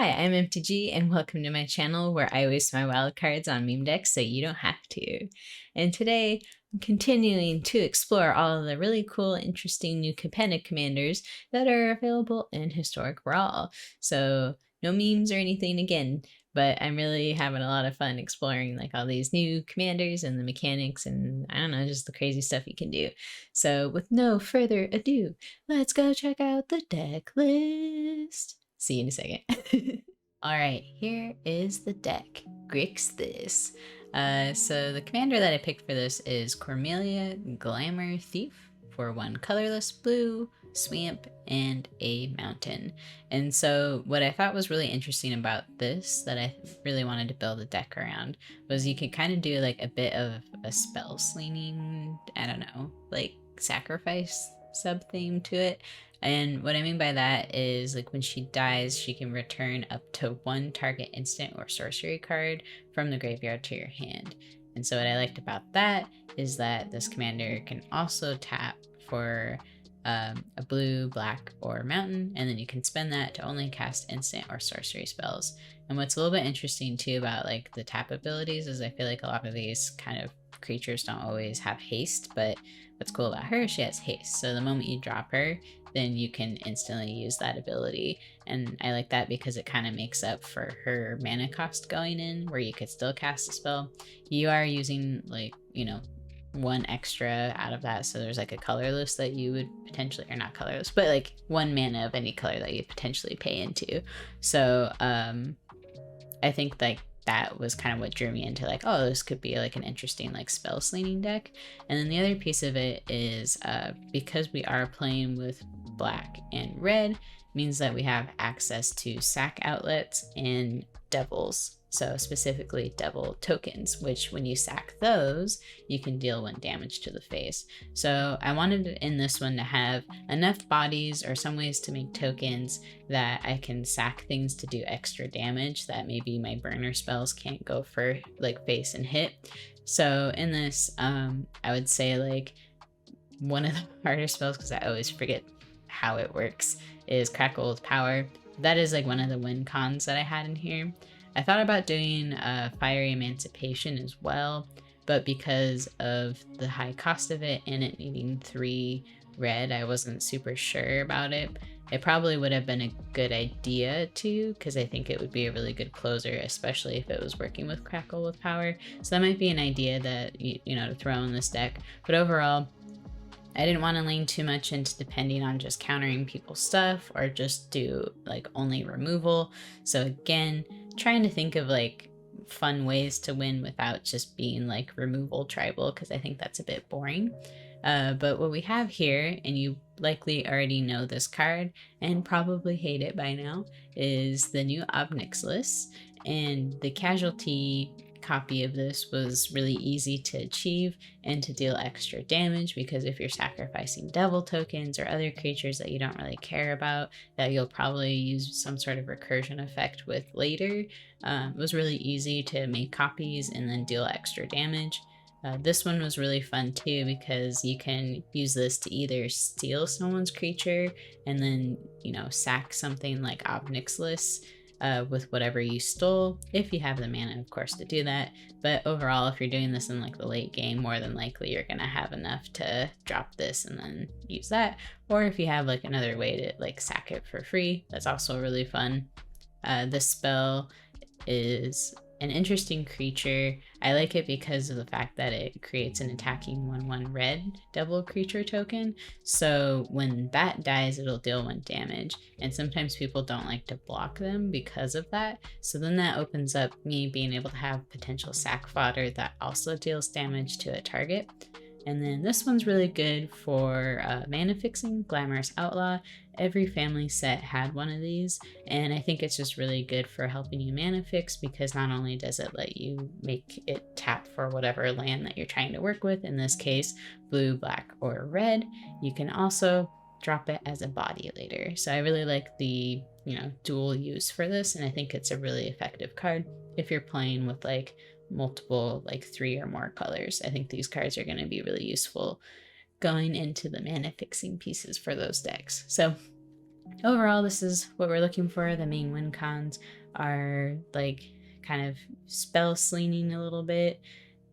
Hi, I'm MTG and welcome to my channel where I waste my wildcards on meme decks so you don't have to. And today I'm continuing to explore all of the really cool, interesting new competitive commanders that are available in Historic Brawl. So no memes or anything again, but I'm really having a lot of fun exploring like all these new commanders and the mechanics and I don't know, just the crazy stuff you can do. So with no further ado, let's go check out the deck list. See you in a second. All right, here is the deck. Gris this. So the commander that I picked for this is Cormela, Glamour Thief for 1 colorless blue, swamp, and a mountain. And so what I thought was really interesting about this that I really wanted to build a deck around was you could kind of do like a bit of a spell slinging, I don't know, like sacrifice sub theme to it. And what I mean by that is like when she dies, she can return up to 1 target instant or sorcery card from the graveyard to your hand. And so what I liked about that is that this commander can also tap for a blue, black, or mountain, and then you can spend that to only cast instant or sorcery spells. And what's a little bit interesting too about like the tap abilities is I feel like a lot of these kind of creatures don't always have haste, but what's cool about her is she has haste. So the moment you drop her, then you can instantly use that ability. And I like that because it kind of makes up for her mana cost going in, where you could still cast a spell. You are using like, you know, 1 extra out of that. So there's like a colorless that you would potentially, or not colorless, but like 1 mana of any color that you potentially pay into. So I think like that was kind of what drew me into like, oh, this could be like an interesting like spell slinging deck. And then the other piece of it is because we are playing with black and red, means that we have access to sack outlets and devils. So specifically devil tokens, which when you sack those, you can deal 1 damage to the face. So I wanted in this one to have enough bodies or some ways to make tokens that I can sack things to do extra damage that maybe my burner spells can't go for like face and hit. So in this, I would say like one of the harder spells, because I always forget how it works, is Crackle with Power. That is like one of the win cons that I had in here. I thought about doing Fiery Emancipation as well, but because of the high cost of it and it needing 3 red, I wasn't super sure about it. It probably would have been a good idea too, because I think it would be a really good closer, especially if it was working with Crackle with Power. So that might be an idea that, you know, to throw in this deck. But overall, I didn't want to lean too much into depending on just countering people's stuff or just do like only removal. So again, trying to think of like fun ways to win without just being like removal tribal, because I think that's a bit boring. But what we have here, and you likely already know this card and probably hate it by now, is the new Obnixlis. And the casualty copy of this was really easy to achieve and to deal extra damage, because if you're sacrificing devil tokens or other creatures that you don't really care about that you'll probably use some sort of recursion effect with later, it was really easy to make copies and then deal extra damage. This one was really fun too, because you can use this to either steal someone's creature and then, you know, sack something like Obnixlis with whatever you stole, if you have the mana, of course, to do that. But overall, if you're doing this in like the late game, more than likely you're gonna have enough to drop this and then use that. Or if you have like another way to like sack it for free, that's also really fun. This spell is an interesting creature. I like it because of the fact that it creates an attacking 1/1 red devil creature token. So when that dies, it'll deal 1 damage. And sometimes people don't like to block them because of that. So then that opens up me being able to have potential sack fodder that also deals damage to a target. And then this one's really good for mana fixing, Glamorous Outlaw. Every family set had one of these, and I think it's just really good for helping you mana fix, because not only does it let you make it tap for whatever land that you're trying to work with, in this case blue, black, or red, you can also drop it as a body later. So I really like the, you know, dual use for this, and I think it's a really effective card if you're playing with like multiple like 3 or more colors. I think these cards are going to be really useful going into the mana fixing pieces for those decks. So Overall, this is what we're looking for. The main win cons are like kind of spell slinging a little bit,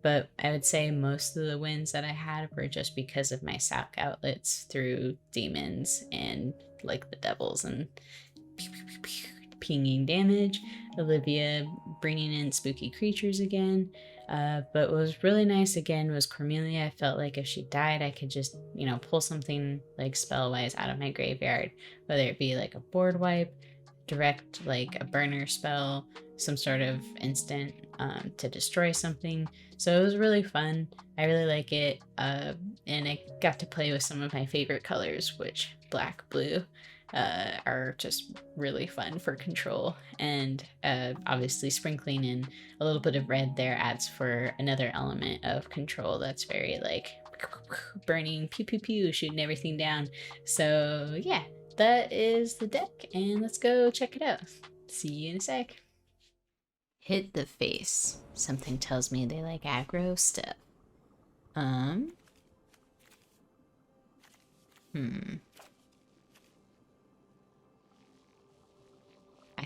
but I would say most of the wins that I had were just because of my sack outlets through demons and like the devils and pinging damage, Olivia bringing in spooky creatures again. But what was really nice again was Cormela. I felt like if she died, I could just, pull something like spell-wise out of my graveyard, whether it be like a board wipe, direct like a burner spell, some sort of instant to destroy something. So it was really fun. I really like it. And I got to play with some of my favorite colors, which black, blue, are just really fun for control. And obviously sprinkling in a little bit of red there adds for another element of control that's very like burning, pew pew pew, shooting everything down. So yeah, that is the deck, and let's go check it out. See you in a sec. Hit the face. Something tells me they like aggro stuff. I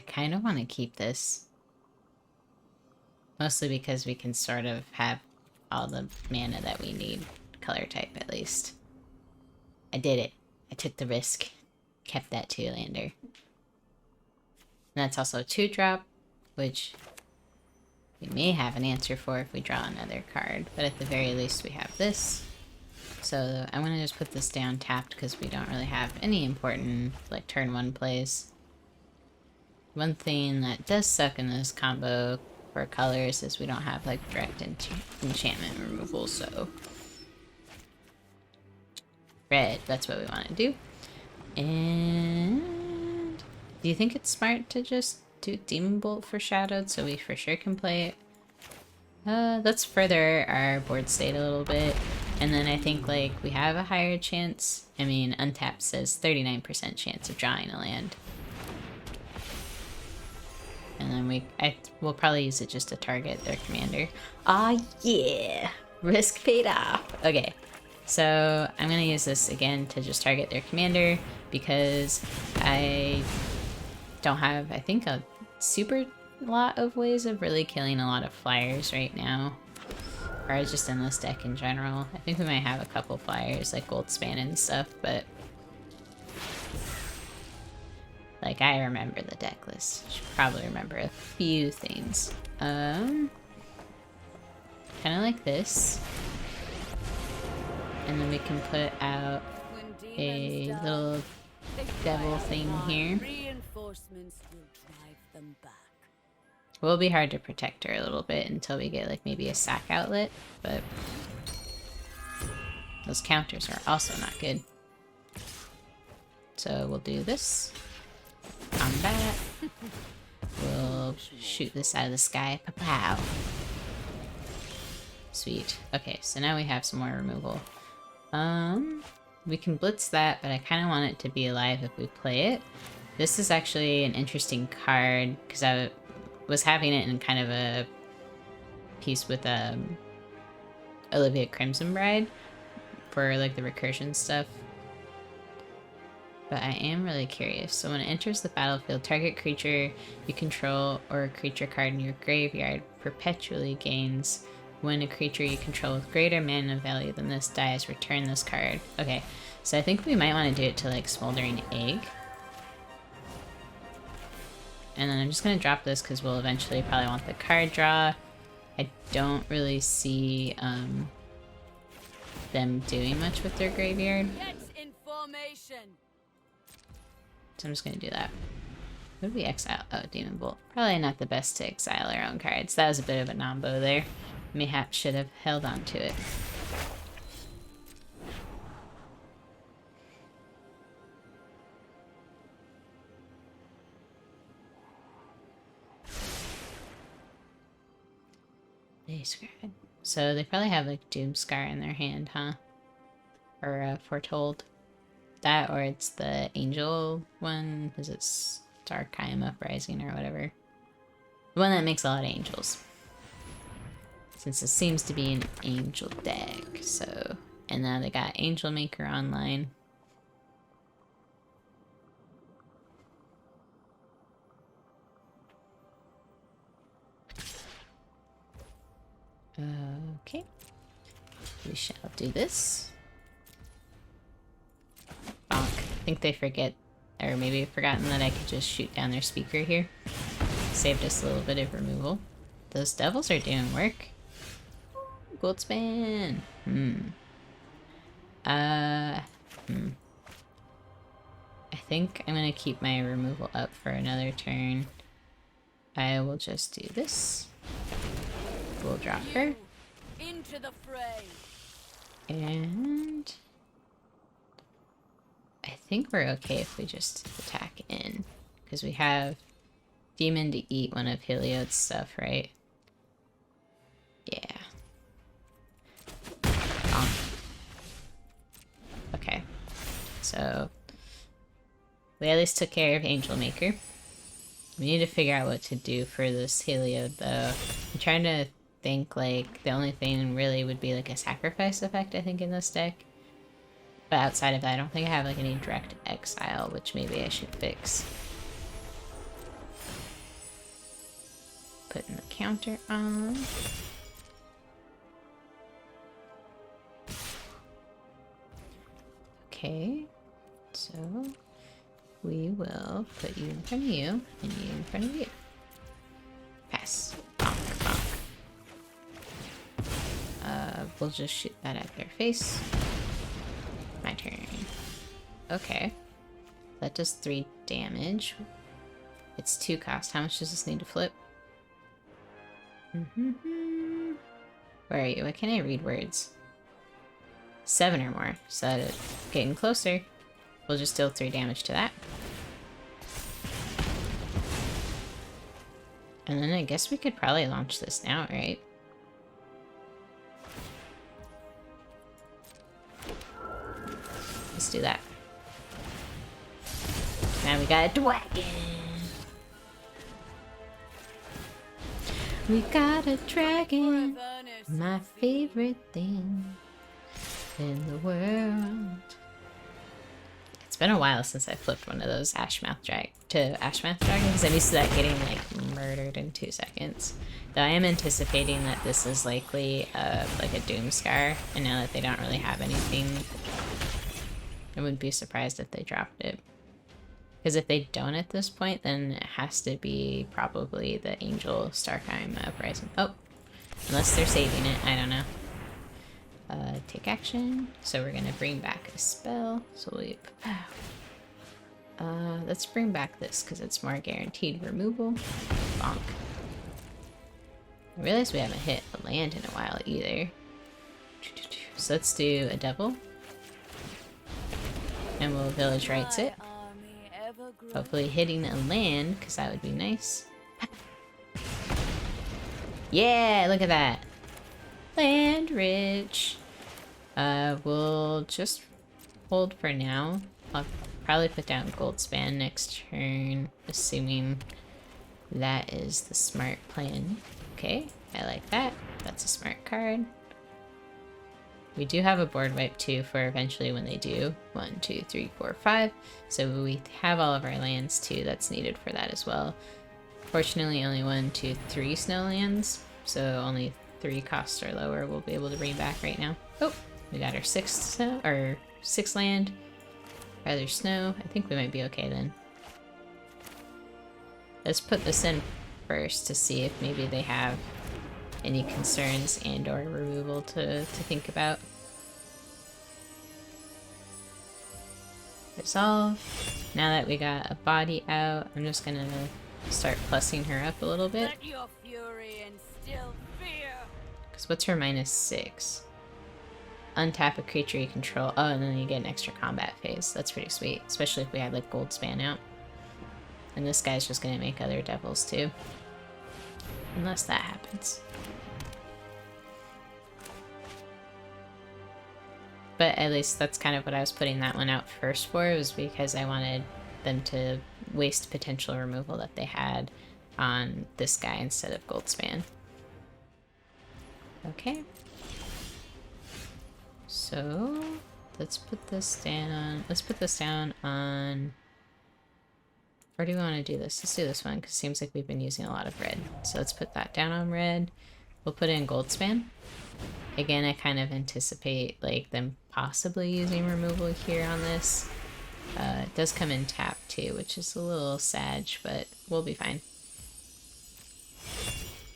kind of want to keep this. Mostly because we can sort of have all the mana that we need. Color type, at least. I did it. I took the risk. Kept that 2-lander. And that's also a 2-drop, which we may have an answer for if we draw another card. But at the very least, we have this. So I'm going to just put this down tapped because we don't really have any important like turn 1 plays. One thing that does suck in this combo for colors is we don't have like direct enchantment removal, so red, that's what we want to do. And do you think it's smart to just do Demon Bolt for Shadowed so we for sure can play it? Let's further our board state a little bit, and then I think like we have a higher chance. I mean, Untapped says 39% chance of drawing a land. And then we'll probably use it just to target their commander. Ah, yeah! Risk paid off. Okay, so I'm gonna use this again to just target their commander because I don't have, I think, a super lot of ways of really killing a lot of flyers right now. Or just in this deck in general. I think we might have a couple flyers, like Goldspan and stuff, but like, I remember the deck list. Should probably remember a few things. Kind of like this. And then we can put out a little devil thing here. It will be hard to protect her a little bit until we get like maybe a sack outlet, but those counters are also not good. So we'll do this. Combat. We'll shoot this out of the sky. Pow. Sweet. Okay, so now we have some more removal. We can blitz that, but I kind of want it to be alive if we play it. This is actually an interesting card because I was having it in kind of a piece with Olivia Crimson Bride for like the recursion stuff. But I am really curious. So when it enters the battlefield, target creature you control or a creature card in your graveyard perpetually gains. When a creature you control with greater mana value than this dies, return this card. Okay, so I think we might want to do it to like Smoldering Egg. And then I'm just going to drop this because we'll eventually probably want the card draw. I don't really see them doing much with their graveyard. So I'm just going to do that. What did we exile? Oh, Demon Bolt. Probably not the best to exile our own cards. That was a bit of a nombo there. Mayhap should have held on to it. So they probably have like Doomscar in their hand, huh? Or Foretold. That, or it's the Angel one. Is it Starkheim Uprising or whatever? The one that makes a lot of angels. Since it seems to be an angel deck, so... And now they got Angel Maker online. Okay. We shall do this. Bonk. I think they forget, or maybe forgotten that I could just shoot down their speaker here. Saved us a little bit of removal. Those devils are doing work. Gold span. I think I'm gonna keep my removal up for another turn. I will just do this. We'll drop her. Into the fray. And I think we're okay if we just attack in. Because we have Demon to eat one of Heliod's stuff, right? Yeah. Okay. So we at least took care of Angel Maker. We need to figure out what to do for this Heliod, though. I'm trying to think, like, the only thing really would be, like, a sacrifice effect, I think, in this deck. But outside of that, I don't think I have, like, any direct exile, which maybe I should fix. Putting the counter on. Okay, so we will put you in front of you, and you in front of you. Pass. Bonk, bonk. We'll just shoot that at their face. My turn. Okay. That does 3 damage. It's 2 cost. How much does this need to flip? Where are you? Why can't I read words? 7 or more. So that it's getting closer. We'll just deal 3 damage to that. And then I guess we could probably launch this now, right? Let's do that. Now we got a dragon. We got a dragon. My favorite thing in the world. It's been a while since I flipped one of those Ashmouth Dragon because I'm used to that getting like murdered in 2 seconds. Though I am anticipating that this is likely like a Doomscar, and now that they don't really have anything, I wouldn't be surprised if they dropped it. Because if they don't at this point, then it has to be probably the Angel Starkheim Uprising. Oh, unless they're saving it, I don't know. Take action. So we're gonna bring back a spell. So we, let's bring back this because it's more guaranteed removal. Bonk. I realize we haven't hit a land in a while either. So let's do a devil. And we'll village rights it. Hopefully hitting a land, because that would be nice. Yeah, look at that. Land rich. We'll just hold for now. I'll probably put down gold span next turn, assuming that is the smart plan. Okay, I like that. That's a smart card. We do have a board wipe too for eventually when they do. 1, 2, 3, 4, 5. So we have all of our lands too that's needed for that as well. Fortunately, only 1, 2, 3 snow lands. So only 3 costs or lower we'll be able to bring back right now. Oh, we got our 6th snow, or 6th land. Rather snow. I think we might be okay then. Let's put this in first to see if maybe they have any concerns and or removal to think about. Resolve. Now that we got a body out, I'm just gonna start plussing her up a little bit. Let your fury instill fear. Because what's her -6? Untap a creature you control. Oh, and then you get an extra combat phase. That's pretty sweet. Especially if we had like gold span out. And this guy's just gonna make other devils too. Unless that happens. But at least that's kind of what I was putting that one out first for, was because I wanted them to waste potential removal that they had on this guy instead of gold span. Okay. So let's put this down. Let's put this down on... Where do we want to do this? Let's do this one because it seems like we've been using a lot of red. So let's put that down on red. We'll put in Gold Span. Again, I kind of anticipate like them possibly using removal here on this. It does come in tap too, which is a little sad, but we'll be fine.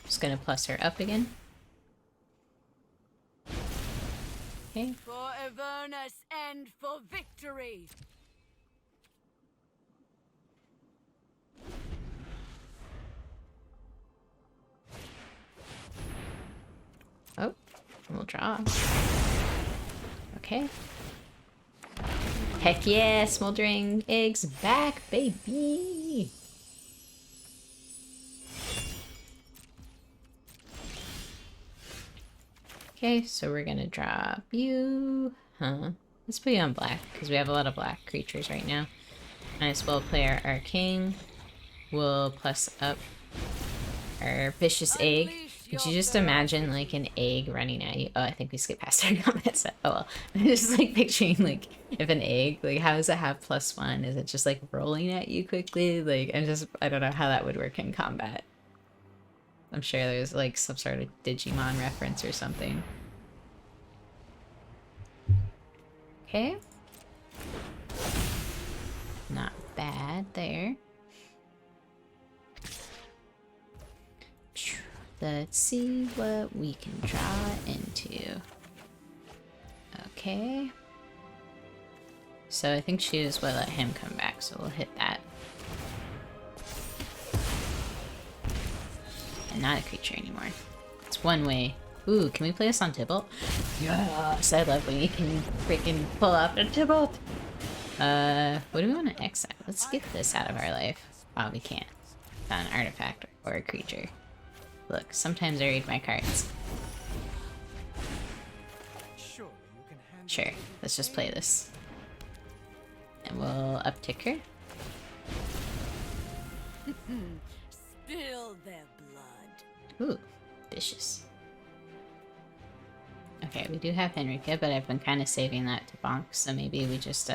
Just gonna plus her up again. Okay. For Avernus and for victory. Oh, we'll draw. Okay. Heck yeah, smoldering eggs back, baby! Okay, so we're gonna drop you. Let's put you on black, because we have a lot of black creatures right now. Might as well play our Arcane. We'll plus up our Vicious Egg. Could you just imagine, like, an egg running at you? Oh, I think we skipped past our comment set. Oh, well. I'm just, like, picturing, like, if an egg, like, how does it have +1? Is it just, like, rolling at you quickly? Like, I don't know how that would work in combat. I'm sure there's, like, some sort of Digimon reference or something. Okay. Not bad there. Let's see what we can draw into. Okay. So I think she is what let him come back, so we'll hit that. And not a creature anymore. It's one way. Ooh, can we play this on Tybalt? Yes, I love when you can freaking pull off a Tybalt. What do we want to exile? Let's get this out of our life. Oh, we can't. Not an artifact or a creature. Look, sometimes I read my cards. Sure, let's just play this. And we'll uptick her. Spill their blood. Ooh, vicious. Okay, we do have Henrika, but I've been kind of saving that to bonk, so maybe we just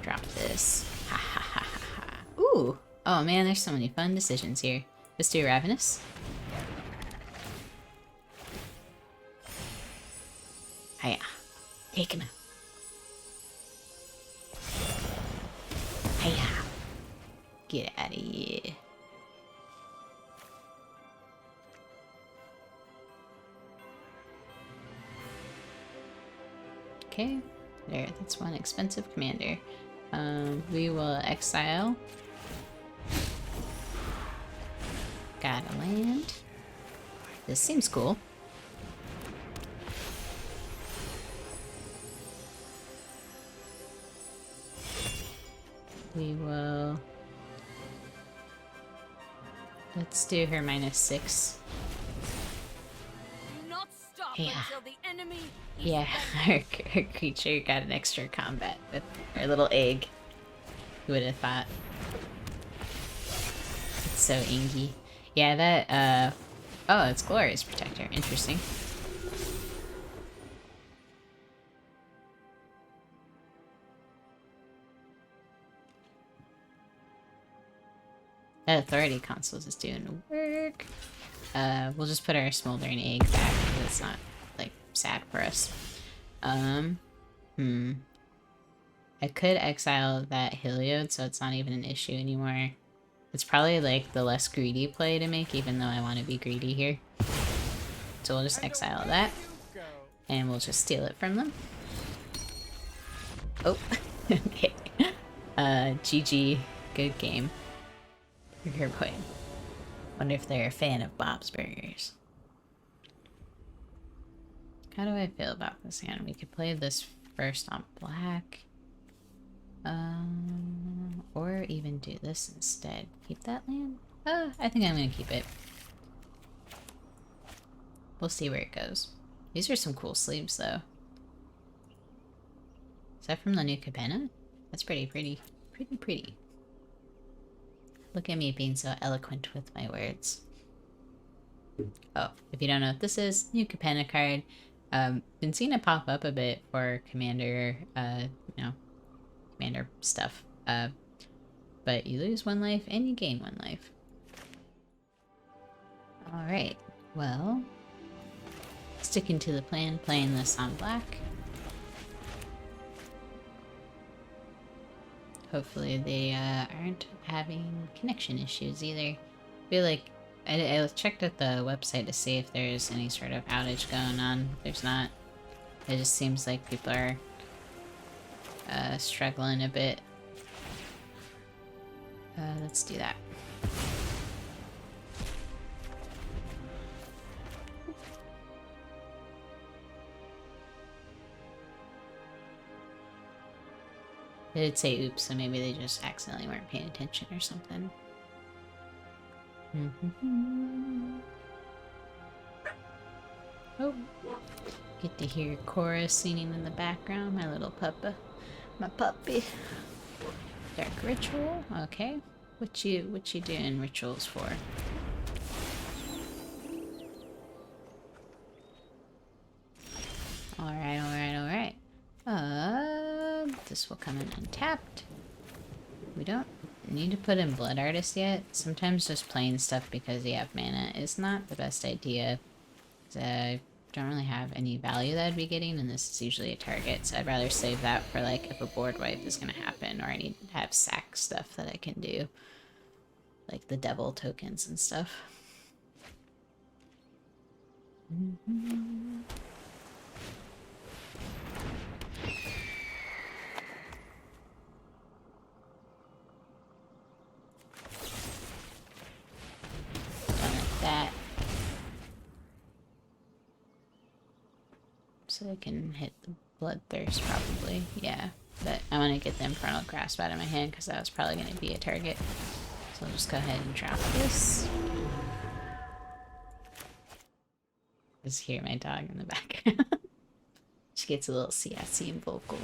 drop this. Ha ha ha ha ha. Ooh! Oh man, there's so many fun decisions here. Let's do Ravenous. Hiya. Take him out. Hiya. Get out of here. Okay. There, that's one expensive commander. We will exile. Got a land. This seems cool. We will... Let's do her -6. Do not stop Yeah. until the enemy is Yeah, her creature got an extra combat with her little egg. Who would have thought? It's so ingy. Yeah, that, oh, it's Glorious Protector. Interesting. That Authority Consoles is doing work. We'll just put our Smoldering Egg back because it's not, like, sad for us. I could exile that Heliod so it's not even an issue anymore. It's probably, like, the less greedy play to make, even though I want to be greedy here. So we'll just exile that. And we'll just steal it from them. Oh, okay. GG. Good game. Your point. Wonder if they're a fan of Bob's Burgers. How do I feel about this hand? We could play this first on black. Or even do this instead. Keep that land? I think I'm gonna keep it. We'll see where it goes. These are some cool sleeves though. Is that from the new Cabana? That's pretty pretty. Pretty pretty. Look at me being so eloquent with my words. Oh, if you don't know what this is, new Capenna card. Been seeing it pop up a bit for commander, you know, commander stuff. But you lose 1 life and you gain 1 life. Alright, well, sticking to the plan, playing this on black. Hopefully they aren't having connection issues either. I feel like I checked out the website to see if there's any sort of outage going on. There's not. It just seems like people are struggling a bit. Let's do that. It did say oops, so maybe they just accidentally weren't paying attention or something. Oh, get to hear Cora singing in the background, my little puppa. My puppy. Dark ritual, okay. What you doing rituals for? Alright, alright, alright. This will come in untapped. We don't need to put in Blood Artist yet. Sometimes just playing stuff because you have mana is not the best idea. I don't really have any value that I'd be getting, and this is usually a target, so I'd rather save that for like if a board wipe is gonna happen, or I need to have sack stuff that I can do. Like the devil tokens and stuff. That so I can hit the bloodthirst probably, yeah, but I want to get the infernal grasp out of my hand because that was probably going to be a target, so I'll just go ahead and drop this. Just hear my dog in the background. She gets a little sassy and vocal.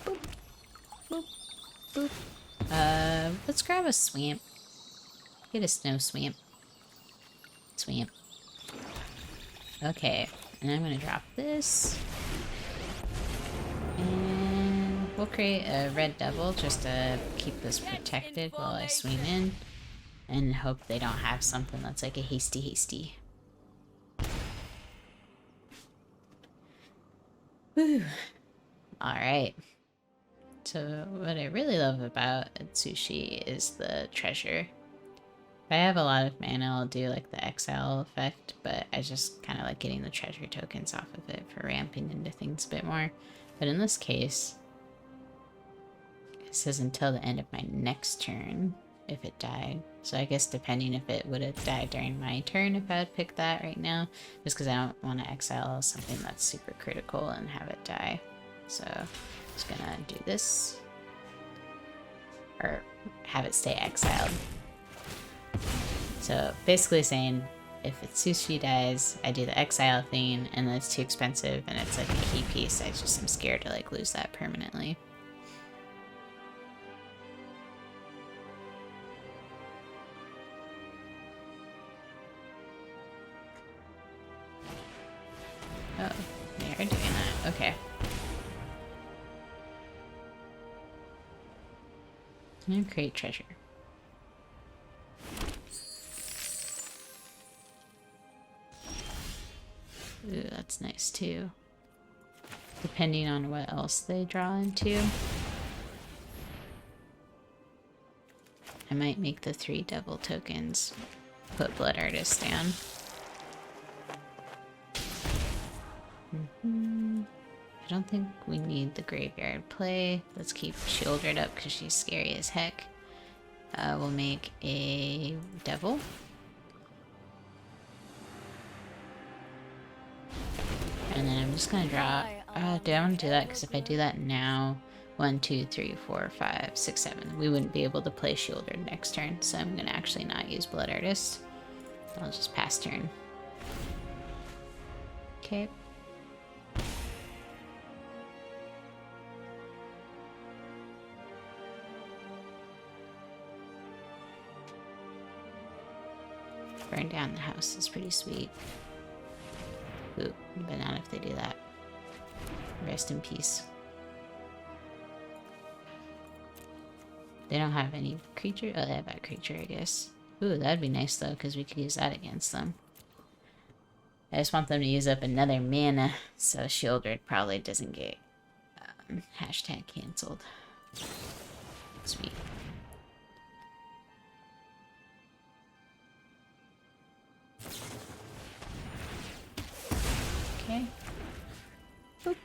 Boop, boop, boop. Let's grab a swamp. Get a snow swamp. Swamp. Okay, and I'm gonna drop this. And we'll create a red devil just to keep this protected while I swing in. And hope they don't have something that's like a hasty. Whew. Alright. So what I really love about Atsushi is the treasure. If I have a lot of mana, I'll do like the exile effect, but I just kind of like getting the treasure tokens off of it for ramping into things a bit more. But in this case, it says until the end of my next turn if it died. So I guess depending if it would have died during my turn if I would pick that right now, just because I don't want to exile something that's super critical and have it die. So I'm just gonna do this, or have it stay exiled. So basically saying if Atsushi dies, I do the exile thing, and then it's too expensive and it's like a key piece. I just am scared to like lose that permanently. Oh, they are doing that. Okay. And create treasure. Ooh, that's nice too. Depending on what else they draw into. I might make the 3 devil tokens. Put Blood Artist down. I don't think we need the graveyard play. Let's keep Shieldred up because she's scary as heck. We'll make a devil. And then I'm just gonna draw. Do I want to do that? Because if I do that now, 1, 2, 3, 4, 5, 6, 7, we wouldn't be able to play Shieldred next turn. So I'm gonna actually not use Blood Artist. I'll just pass turn. Okay. Burn down the house is pretty sweet. Ooh, but not if they do that. Rest in peace. They don't have any creature. Oh, they have that creature, I guess. Ooh, that'd be nice though, because we could use that against them. I just want them to use up another mana, so Shieldred probably doesn't get hashtag canceled. Sweet. Okay. Boop.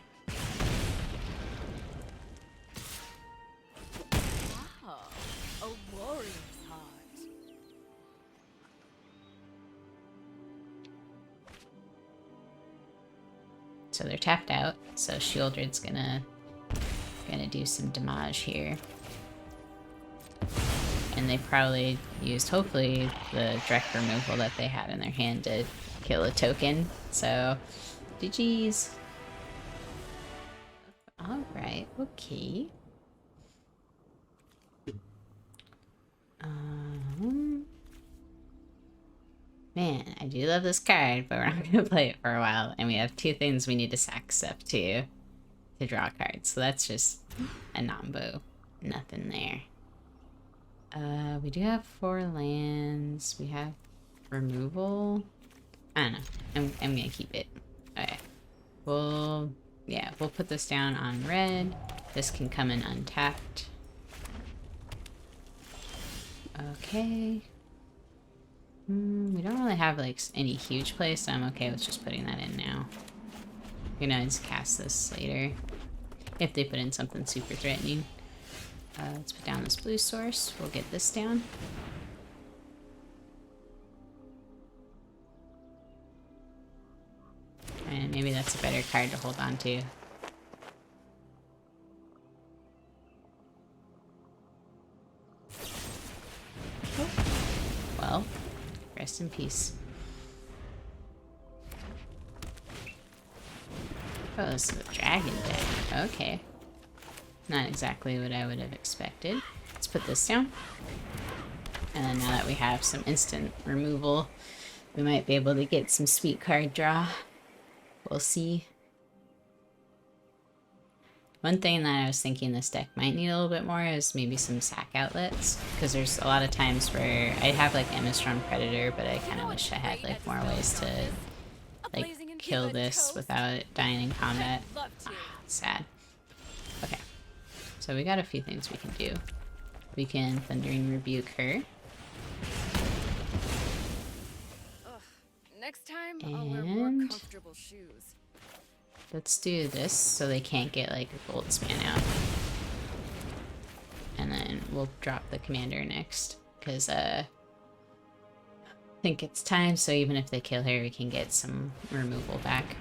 Wow, a warrior's heart. So they're tapped out, so Shieldred's gonna do some damage here. And they probably used, hopefully, the direct removal that they had in their hand to kill a token. So, GG's. Alright, okay. Man, I do love this card, but we're not going to play it for a while. And we have two things we need to sack stuff to draw cards. So that's just a nombo. Nothing there. We do have 4 lands. We have removal. I don't know. I'm going to keep it. Okay. We'll put this down on red. This can come in untapped. Okay. We don't really have like any huge plays, so I'm okay with just putting that in now. We're gonna just cast this later if they put in something super threatening. Let's put down this blue source. We'll get this down. And maybe that's a better card to hold on to. Well, rest in peace. Oh, this is a dragon deck. Okay. Not exactly what I would have expected. Let's put this down. And then now that we have some instant removal, we might be able to get some sweet card draw. We'll see. One thing that I was thinking this deck might need a little bit more is maybe some sack outlets. Because there's a lot of times where I have like Emistron Predator, but I kind of wish I had like more ways to like kill this without it dying in combat. Sad. Okay. So we got a few things we can do. We can Thundering Rebuke her. Next time, I'll wear more comfortable shoes. Let's do this so they can't get like a gold span out. And then we'll drop the commander next. Because I think it's time, so even if they kill her, we can get some removal back.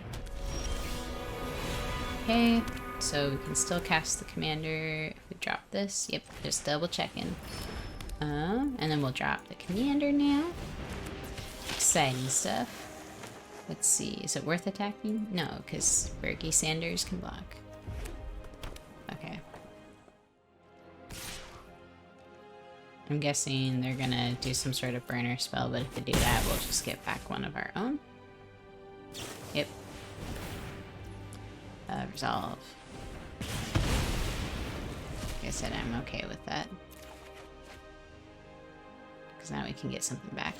Okay, so we can still cast the commander if we drop this. Yep, just double checking. And then we'll drop the commander now. Exciting stuff. Let's see, is it worth attacking? No, because Berkey Sanders can block. Okay. I'm guessing they're gonna do some sort of burner spell, but if they do that, we'll just get back one of our own. Yep. Resolve. Like I said, I'm okay with that. Because now we can get something back.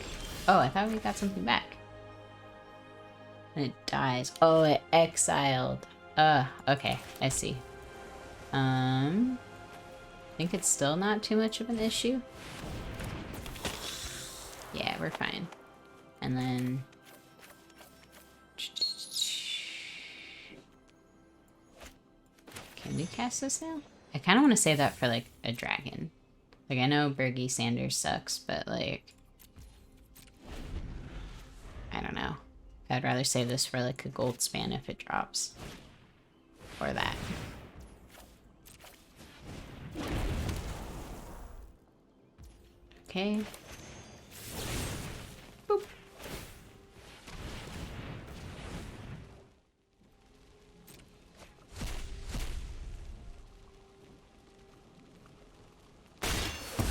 Oh, I thought we got something back. And it dies. Oh, it exiled. Okay, I see. I think it's still not too much of an issue. Yeah, we're fine. And then... Can we cast this now? I kind of want to save that for, like, a dragon. Like, I know Berkey Sanders sucks, but, like... I don't know. I'd rather save this for like a gold span if it drops. Or that. Okay. Boop.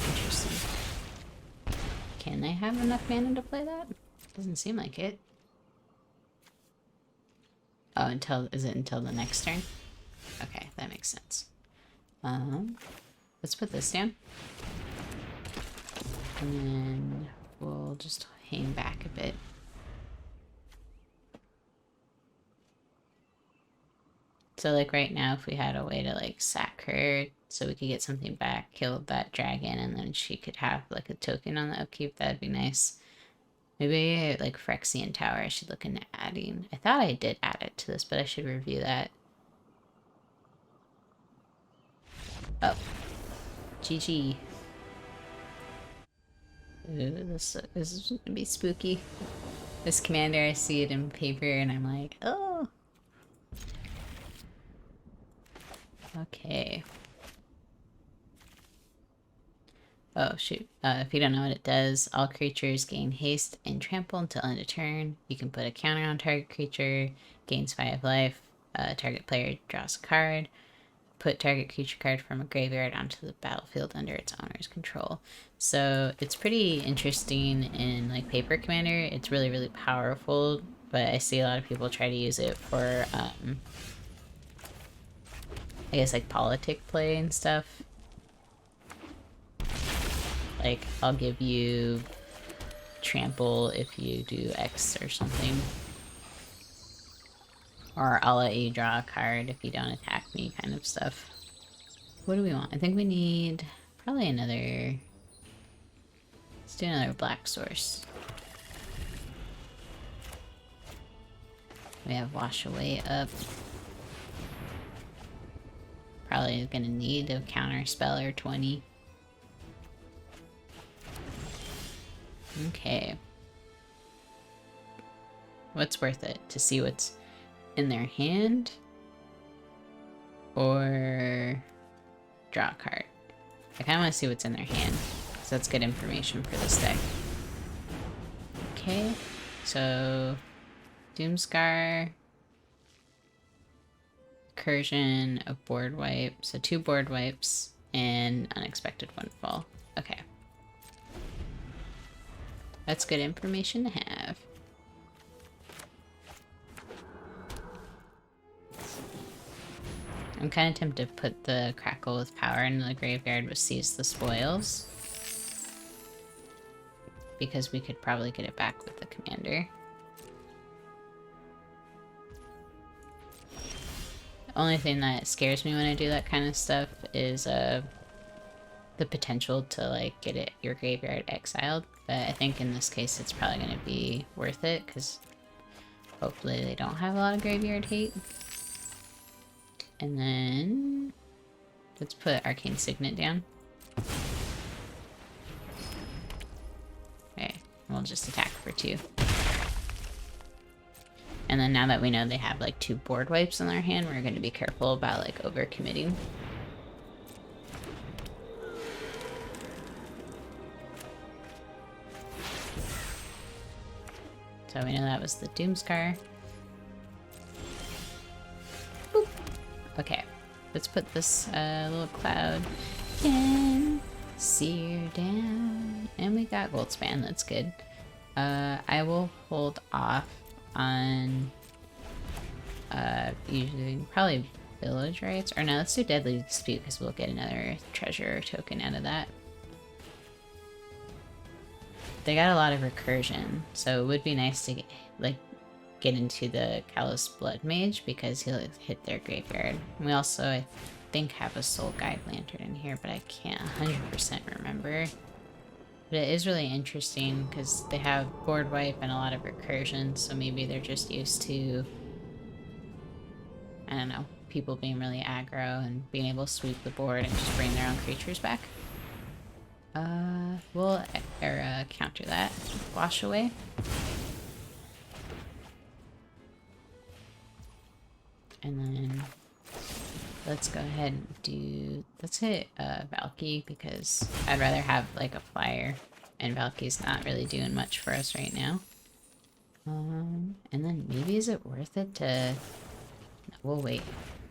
Interesting. Can they have enough mana to play that? Doesn't seem like it. Oh, is it until the next turn? Okay, that makes sense. Let's put this down. And then we'll just hang back a bit. So like right now, if we had a way to like sack her so we could get something back, kill that dragon, and then she could have like a token on the upkeep, that'd be nice. Maybe like Phyrexian Tower I should look into adding. I thought I did add it to this, but I should review that. Oh. GG. Ooh, this is gonna be spooky. This commander, I see it in paper and I'm like, oh. Okay. Oh, shoot. If you don't know what it does, all creatures gain haste and trample until end of turn. You can put a counter on target creature, gains 5 life. Target player draws a card. Put target creature card from a graveyard onto the battlefield under its owner's control. So it's pretty interesting in like paper commander. It's really, really powerful, but I see a lot of people try to use it for, I guess like politic play and stuff. Like, I'll give you trample if you do X or something. Or I'll let you draw a card if you don't attack me, kind of stuff. What do we want? I think we need probably another... Let's do another black source. We have Wash Away up. Probably gonna need a counter spell or 20. Okay. What's worth it? To see what's in their hand? Or draw a card? I kind of want to see what's in their hand, because that's good information for this deck. Okay, so Doomscar, Incursion, a board wipe, so 2 board wipes, and Unexpected Windfall. Okay. That's good information to have. I'm kind of tempted to put the Crackle with Power into the graveyard with Seize the Spoils, because we could probably get it back with the commander. The only thing that scares me when I do that kind of stuff is the potential to like get it your graveyard exiled, but I think in this case it's probably going to be worth it because hopefully they don't have a lot of graveyard hate. And then let's put Arcane Signet down. Okay, we'll just attack for 2. And then now that we know they have like 2 board wipes in their hand, we're going to be careful about like overcommitting. So we know that was the Doomscar. Boop. Okay, let's put this little cloud in. Sear down. And we got Goldspan, that's good. I will hold off on usually probably Village Rites. Or no, let's do Deadly Dispute because we'll get another treasure token out of that. They got a lot of recursion, so it would be nice to get into the Callous Blood Mage because he'll hit their graveyard. We also, I think, have a Soul Guide Lantern in here, but I can't 100% remember. But it is really interesting because they have board wipe and a lot of recursion, so maybe they're just used to, I don't know, people being really aggro and being able to sweep the board and just bring their own creatures back. We'll counter that. Wash Away. And then let's go ahead and do, let's hit Valky because I'd rather have like a flyer and Valky's not really doing much for us right now. And then maybe is it worth it to, no, we'll wait.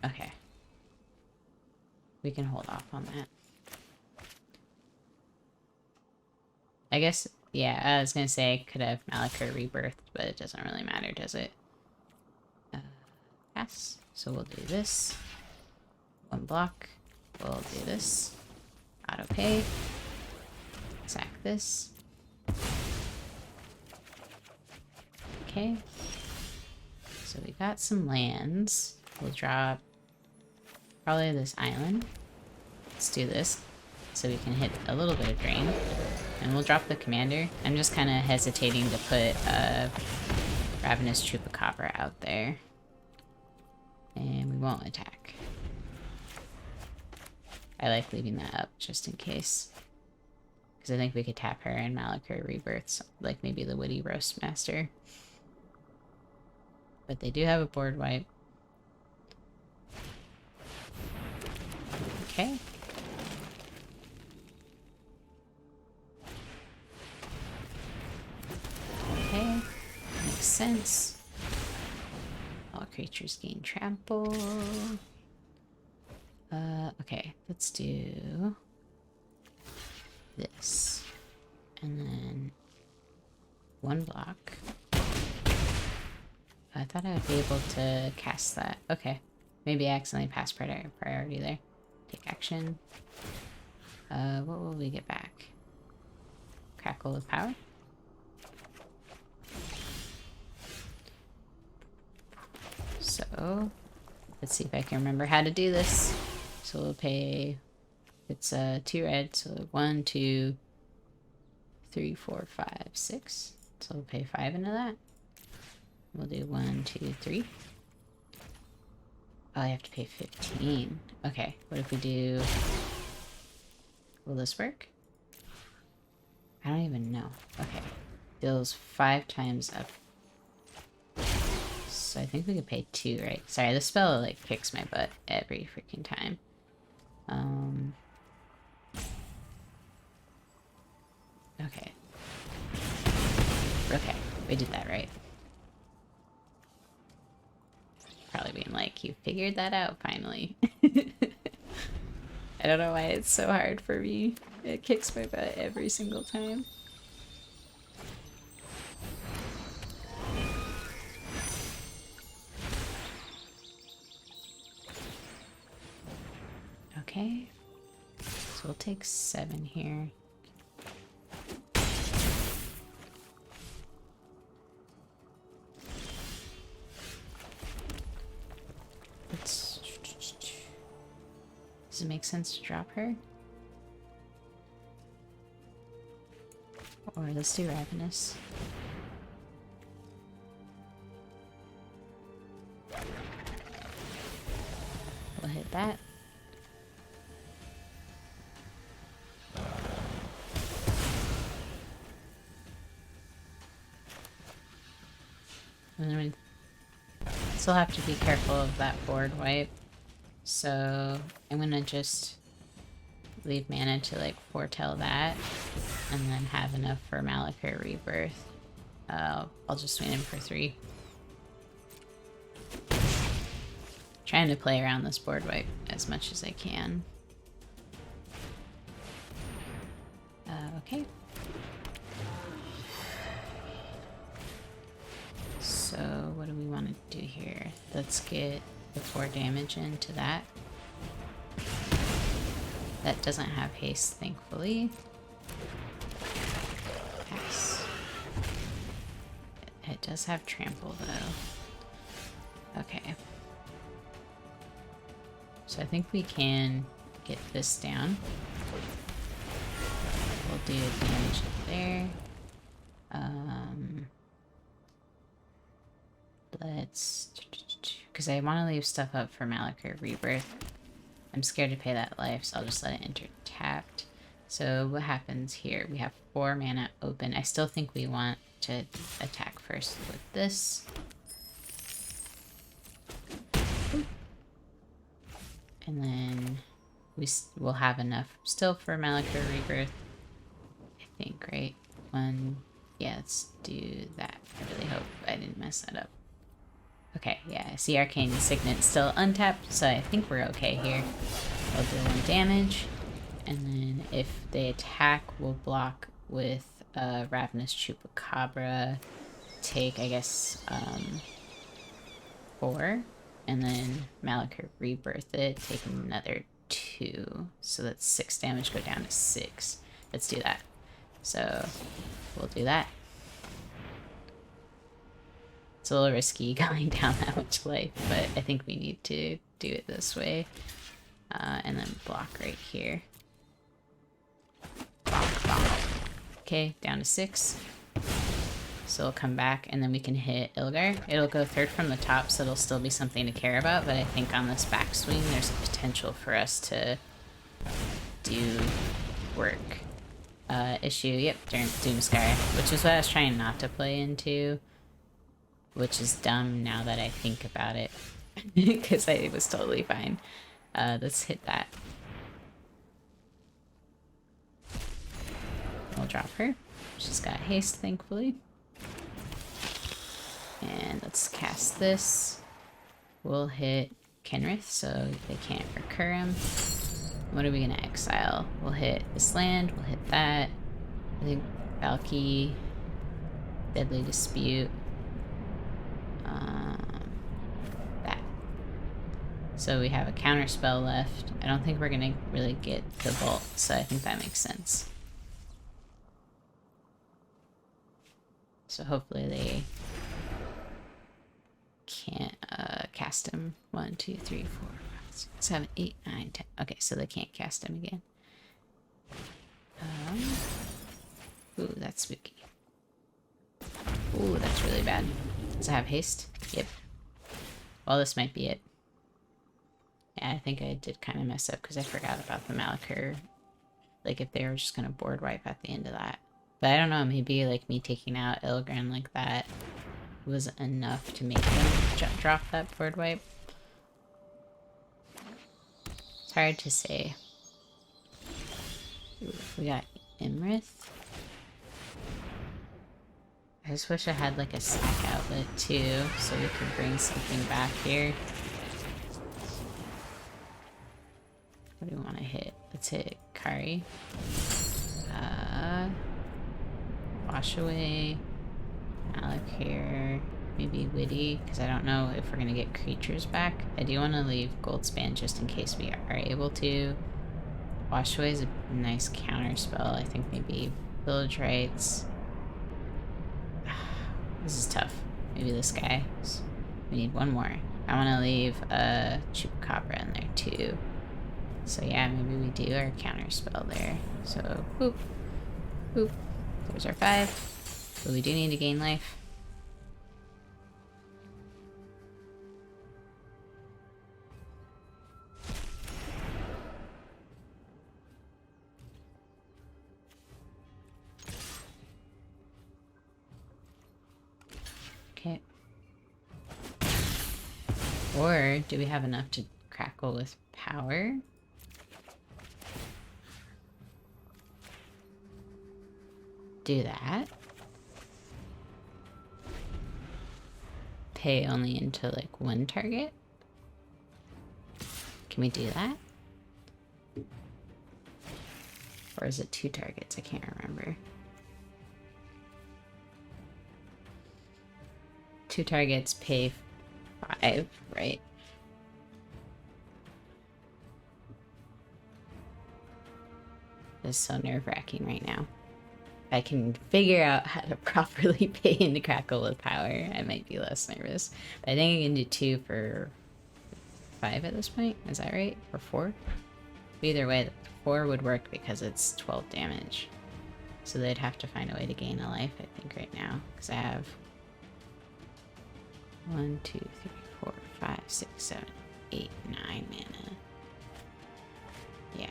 Okay. We can hold off on that. I guess, yeah, I was gonna say I could have Malachor rebirthed, but it doesn't really matter, does it? Pass. So we'll do this. 1 block. We'll do this. Auto pay. Sack this. Okay. So we got some lands. We'll drop Probably this island. Let's do this so we can hit a little bit of drain. And we'll drop the commander. I'm just kind of hesitating to put Ravenous Chupacabra out there. And we won't attack. I like leaving that up just in case. Because I think we could tap her and Malakir Rebirths, like maybe the Witty Roastmaster. But they do have a board wipe. Okay. Okay. Makes sense. All creatures gain trample. Okay, let's do this. And then one block. I thought I would be able to cast that. Okay. Maybe I accidentally passed priority there. Take action. What will we get back? Crackle of Power? So, let's see if I can remember how to do this. So we'll pay, it's 2 red, so 1, 2, 3, 4, 5, 6. So we'll pay 5 into that. We'll do 1, 2, 3. Oh, I have to pay 15. Okay, what if we do... Will this work? I don't even know. Okay. Deals 5 times up. So I think we could pay 2, right? Sorry, this spell like kicks my butt every freaking time. Okay. Okay, we did that right. Probably being like, you figured that out finally. I don't know why it's so hard for me. It kicks my butt every single time. Okay. So we'll take 7 here. Does it make sense to drop her? Or let's do Ravenous. We'll hit that. And then we still have to be careful of that board wipe. So I'm gonna just leave mana to like foretell that and then have enough for Malakir Rebirth. I'll just swing him for 3. Trying to play around this board wipe as much as I can. Okay. So what do we want to do here? Let's get the 4 damage into that. That doesn't have haste, thankfully. Pass. It does have trample, though. Okay. So I think we can get this down. We'll do damage there. Let's... Because I want to leave stuff up for Malakir Rebirth. I'm scared to pay that life, so I'll just let it enter tapped. So what happens here? We have 4 mana open. I still think we want to attack first with this. And then we'll have enough still for Malakir Rebirth. I think, right? Yeah, let's do that. I really hope I didn't mess that up. Okay, yeah, I see Arcane Signet still untapped, so I think we're okay here. We'll do 1 damage, and then if they attack, we'll block with Ravenous Chupacabra, take, I guess, 4, and then Malakir Rebirth it, take another 2, so that's 6 damage, go down to 6. Let's do that. So, we'll do that. It's a little risky going down that much life, but I think we need to do it this way. And then block right here. Bonk, bonk. Okay, down to 6. So it'll come back, and then we can hit Ilgar. It'll go third from the top, so it'll still be something to care about, but I think on this backswing, there's potential for us to do work. Issue, yep, Doomsky, which is what I was trying not to play into, which is dumb now that I think about it, because I was totally fine. Let's hit that. We'll drop her. She's got haste, thankfully. And let's cast this. We'll hit Kenrith, so they can't recur him. What are we gonna exile? We'll hit this land, we'll hit that. I think Valky, Deadly Dispute. That. So we have a counter spell left. I don't think we're gonna really get the Bolt, so I think that makes sense. So hopefully they can't cast him. 1, 2, 3, 4, 5, 6, 7, 8, 9, 10. Okay, so they can't cast him again. Ooh, that's spooky. Ooh, that's really bad. Does it have haste? Yep. Well, this might be it. Yeah, I think I did kind of mess up because I forgot about the Malakir. Like, if they were just going to board wipe at the end of that. But I don't know, maybe like me taking out Ilgren like that was enough to make them drop that board wipe. It's hard to say. Ooh, we got Imrith. I just wish I had like a sack outlet too, so we could bring something back here. What do we want to hit? Let's hit Kari. Wash away. Malakir. Maybe Witty, because I don't know if we're going to get creatures back. I do want to leave Goldspan just in case we are able to. Wash away is a nice counter spell. I think maybe Village Rites. This is tough. Maybe this guy. We need one more. I want to leave a Chupacabra in there too. So yeah, maybe we do our counter spell there. So, boop. Boop. There's our 5. But we do need to gain life. Okay. Or do we have enough to crackle with power? Do that. Pay only into like one target. Can we do that? Or is it 2 targets? I can't remember. 2 targets, pay 5, right? This is so nerve-wracking right now. If I can figure out how to properly pay into Crackle with power, I might be less nervous. But I think I can do 2 for 5 at this point. Is that right? Or 4? Either way, 4 would work because it's 12 damage. So they'd have to find a way to gain a life, I think, right now. Because I have 1, 2, 3, 4, 5, 6, 7, 8, 9 mana. Yeah.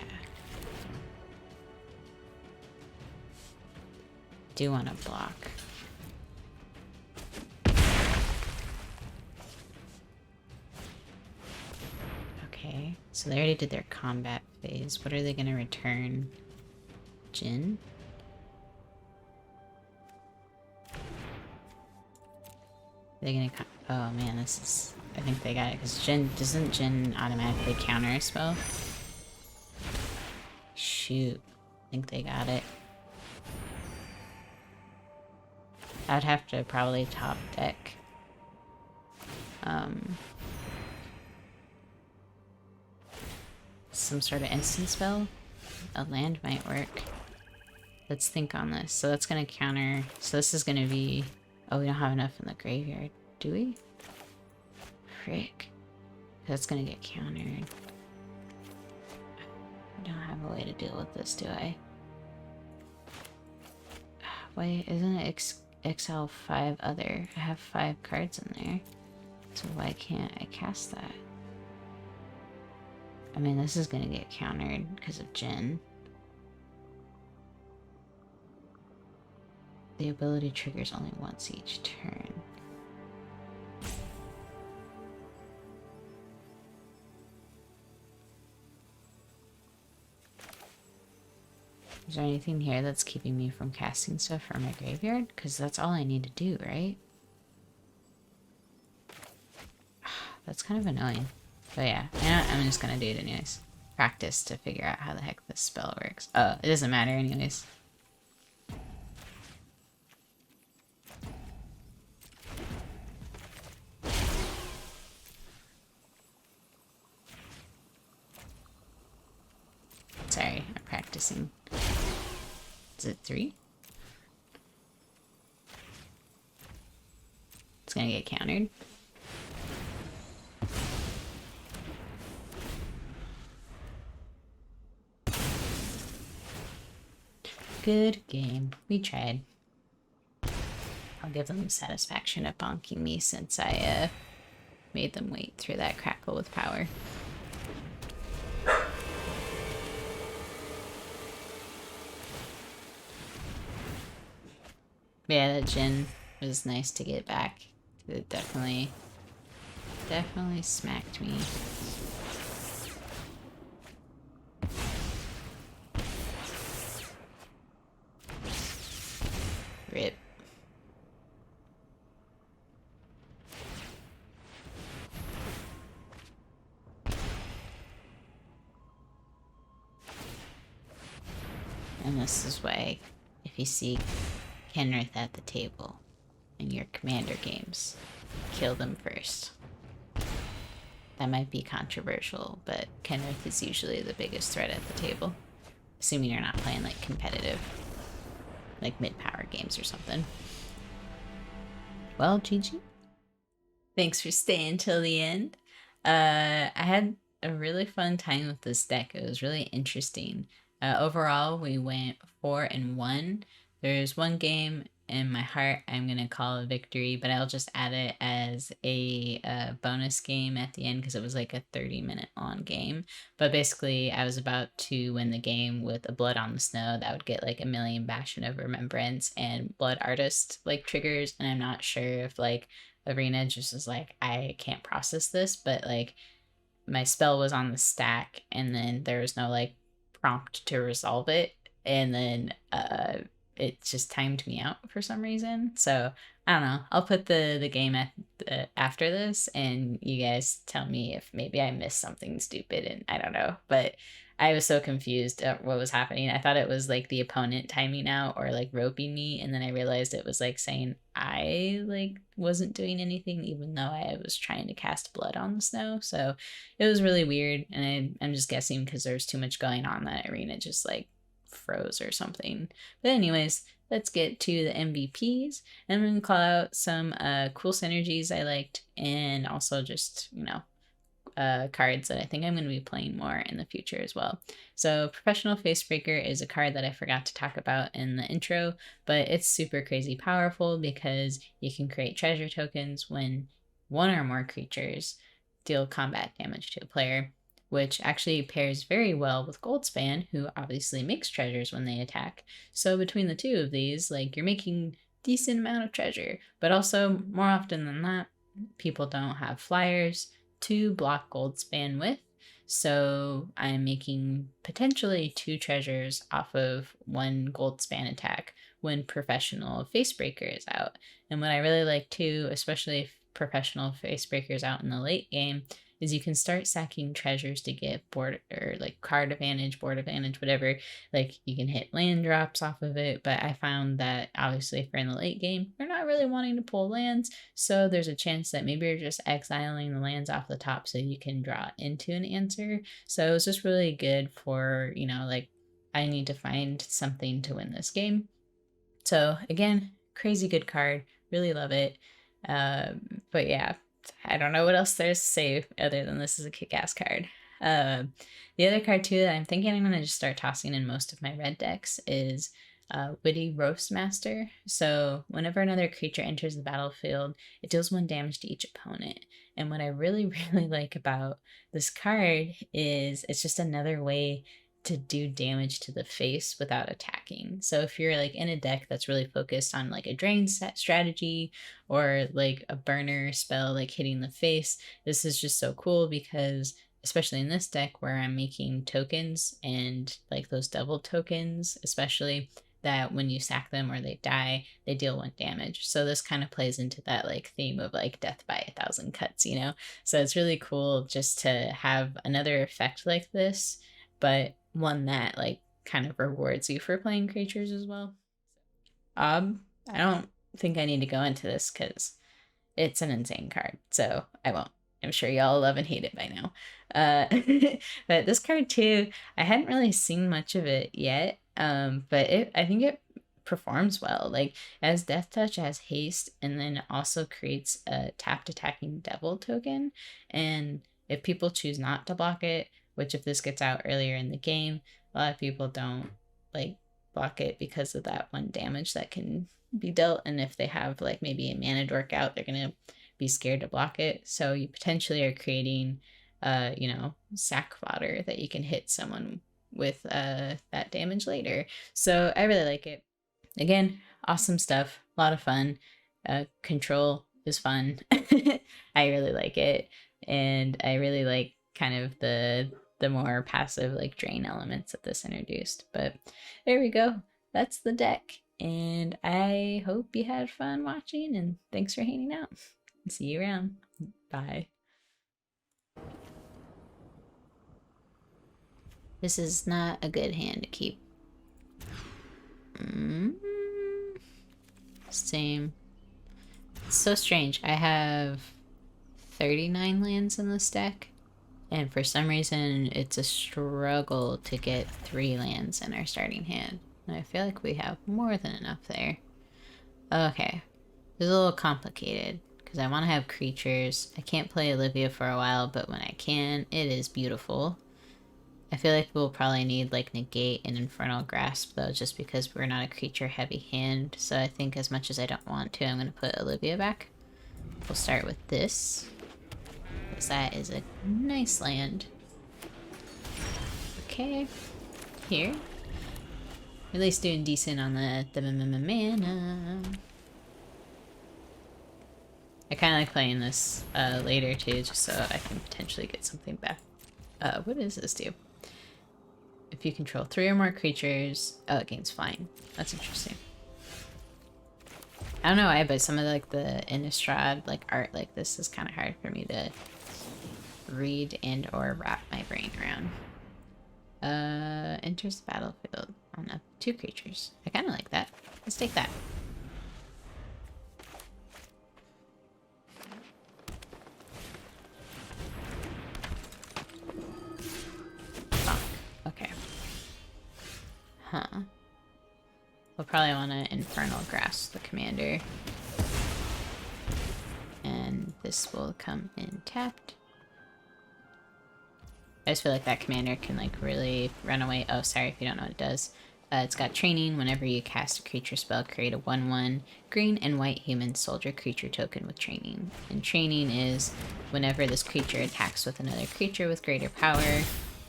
Do want to block. Okay, so they already did their combat phase. What are they going to return? Jin? They're going to... Oh man, this is... I think they got it, because Jin... Doesn't Jin automatically counter a spell? Shoot. I think they got it. I'd have to probably top deck. Some sort of instant spell? A land might work. Let's think on this. So that's gonna counter... So this is gonna be... Oh, we don't have enough in the graveyard. Do we? Frick. That's gonna get countered. a way to deal with this, do I? Why isn't it XL 5 other? I have 5 cards in there. So why can't I cast that? I mean, this is gonna get countered because of Jin. The ability triggers only once each turn. Is there anything here that's keeping me from casting stuff from my graveyard? Because that's all I need to do, right? That's kind of annoying. But yeah, I'm just gonna do it anyways. Practice to figure out how the heck this spell works. Oh, it doesn't matter anyways. Sorry, I'm practicing. Is it 3? It's gonna get countered. Good game. We tried. I'll give them satisfaction of bonking me since I made them wait through that crackle with power. Yeah, that Jin was nice to get back. It definitely smacked me. Rip. And this is why, if you see Kenrith at the table in your commander games, kill them first. That might be controversial, but Kenrith is usually the biggest threat at the table. Assuming you're not playing like competitive, like mid-power games or something. Well, GG. Thanks for staying till the end. I had a really fun time with this deck. It was really interesting. Overall, we went 4-1. There's one game in my heart I'm going to call a victory, but I'll just add it as a bonus game at the end because it was like a 30-minute long game. But basically, I was about to win the game with a Blood on the Snow that would get like a million Bastion of Remembrance and Blood Artist like triggers, and I'm not sure if like Arena just was like, I can't process this, but like my spell was on the stack and then there was no like prompt to resolve it, and then it just timed me out for some reason. So I don't know. I'll put the game at after this, and you guys tell me if maybe I missed something stupid, and I don't know. But I was so confused at what was happening. I thought it was like the opponent timing out or like roping me, and then I realized it was like saying I like wasn't doing anything, even though I was trying to cast Blood on the Snow. So it was really weird, and I'm just guessing because there's too much going on that Arena just like froze or something. But anyways, let's get to the MVPs, and I'm gonna call out some cool synergies I liked, and also just, you know, cards that I think I'm going to be playing more in the future as well. So Professional Facebreaker is a card that I forgot to talk about in the intro, but it's super crazy powerful because you can create treasure tokens when one or more creatures deal combat damage to a player, which actually pairs very well with Goldspan, who obviously makes treasures when they attack. So between the two of these, like, you're making decent amount of treasure, but also more often than not, people don't have flyers to block Goldspan with. So I'm making potentially 2 treasures off of 1 Goldspan attack when Professional Facebreaker is out. And what I really like too, especially if Professional Facebreaker is out in the late game, is you can start sacking treasures to get board or like card advantage, board advantage, whatever. Like you can hit land drops off of it, but I found that obviously if we're in the late game, we're not really wanting to pull lands, so there's a chance that maybe you're just exiling the lands off the top so you can draw into an answer. So it's just really good for, you know, like I need to find something to win this game. So again, crazy good card, really love it. But yeah, I don't know what else there's to say other than this is a kick-ass card. The other card too that I'm thinking I'm gonna just start tossing in most of my red decks is Witty Roast Master. So whenever another creature enters the battlefield, it deals 1 damage to each opponent. And what I really, really like about this card is it's just another way to do damage to the face without attacking. So if you're like in a deck that's really focused on like a drain set strategy or like a burner spell like hitting the face, this is just so cool because especially in this deck where I'm making tokens and like those double tokens, especially that when you sack them or they die, they deal 1 damage. So this kind of plays into that like theme of like death by 1,000 cuts, you know? So it's really cool just to have another effect like this, but one that like kind of rewards you for playing creatures as well. I don't think I need to go into this because it's an insane card, so I won't. I'm sure y'all love and hate it by now. But this card too, I hadn't really seen much of it yet. But I think it performs well. Like as Death Touch, it has haste, and then also creates a tapped attacking devil token. And if people choose not to block it, which if this gets out earlier in the game, a lot of people don't like block it because of that 1 damage that can be dealt. And if they have like maybe a mana dork out, they're gonna be scared to block it. So you potentially are creating you know, sack fodder that you can hit someone with that damage later. So I really like it. Again, awesome stuff, a lot of fun. Control is fun. I really like it, and I really like kind of the more passive like drain elements that this introduced. But there we go. That's the deck, and I hope you had fun watching, and thanks for hanging out. See you around. Bye. This is not a good hand to keep. Same. It's so strange. I have 39 lands in this deck, and for some reason it's a struggle to get 3 lands in our starting hand. And I feel like we have more than enough there. Okay. It's a little complicated because I want to have creatures. I can't play Olivia for a while, but when I can, it is beautiful. I feel like we'll probably need like Negate and Infernal Grasp though, just because we're not a creature heavy hand. So I think as much as I don't want to, I'm going to put Olivia back. We'll start with this, because that is a nice land. Okay, here. At least doing decent on the mana. I kind of like playing this later too, just so I can potentially get something back. What does this do? If you control 3 or more creatures, oh, it gains flying. That's interesting. I don't know why, but some of like the Innistrad like art like this is kind of hard for me to read and or wrap my brain around. Enters the battlefield. Oh no, 2 creatures. I kind of like that. Let's take that. Okay. Huh. We'll probably want to Infernal Grasp the commander. And this will come in tapped. I just feel like that commander can like really run away. Oh, sorry if you don't know what it does. It's got training. Whenever you cast a creature spell, create a 1/1 green and white human soldier creature token with training. And training is whenever this creature attacks with another creature with greater power,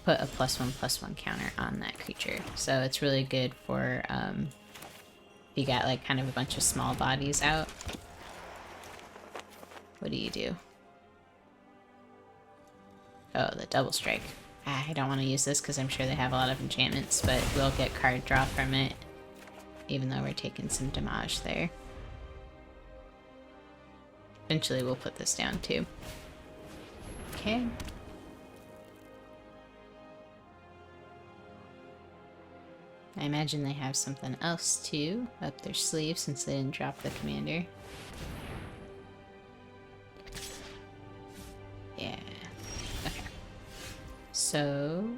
put a +1/+1 counter on that creature. So it's really good for you got like kind of a bunch of small bodies out. What do you do? Oh, the double strike. I don't want to use this because I'm sure they have a lot of enchantments, but we'll get card draw from it, even though we're taking some damage there. Eventually we'll put this down too. Okay. I imagine they have something else too up their sleeve since they didn't drop the commander. Yeah. Okay. So,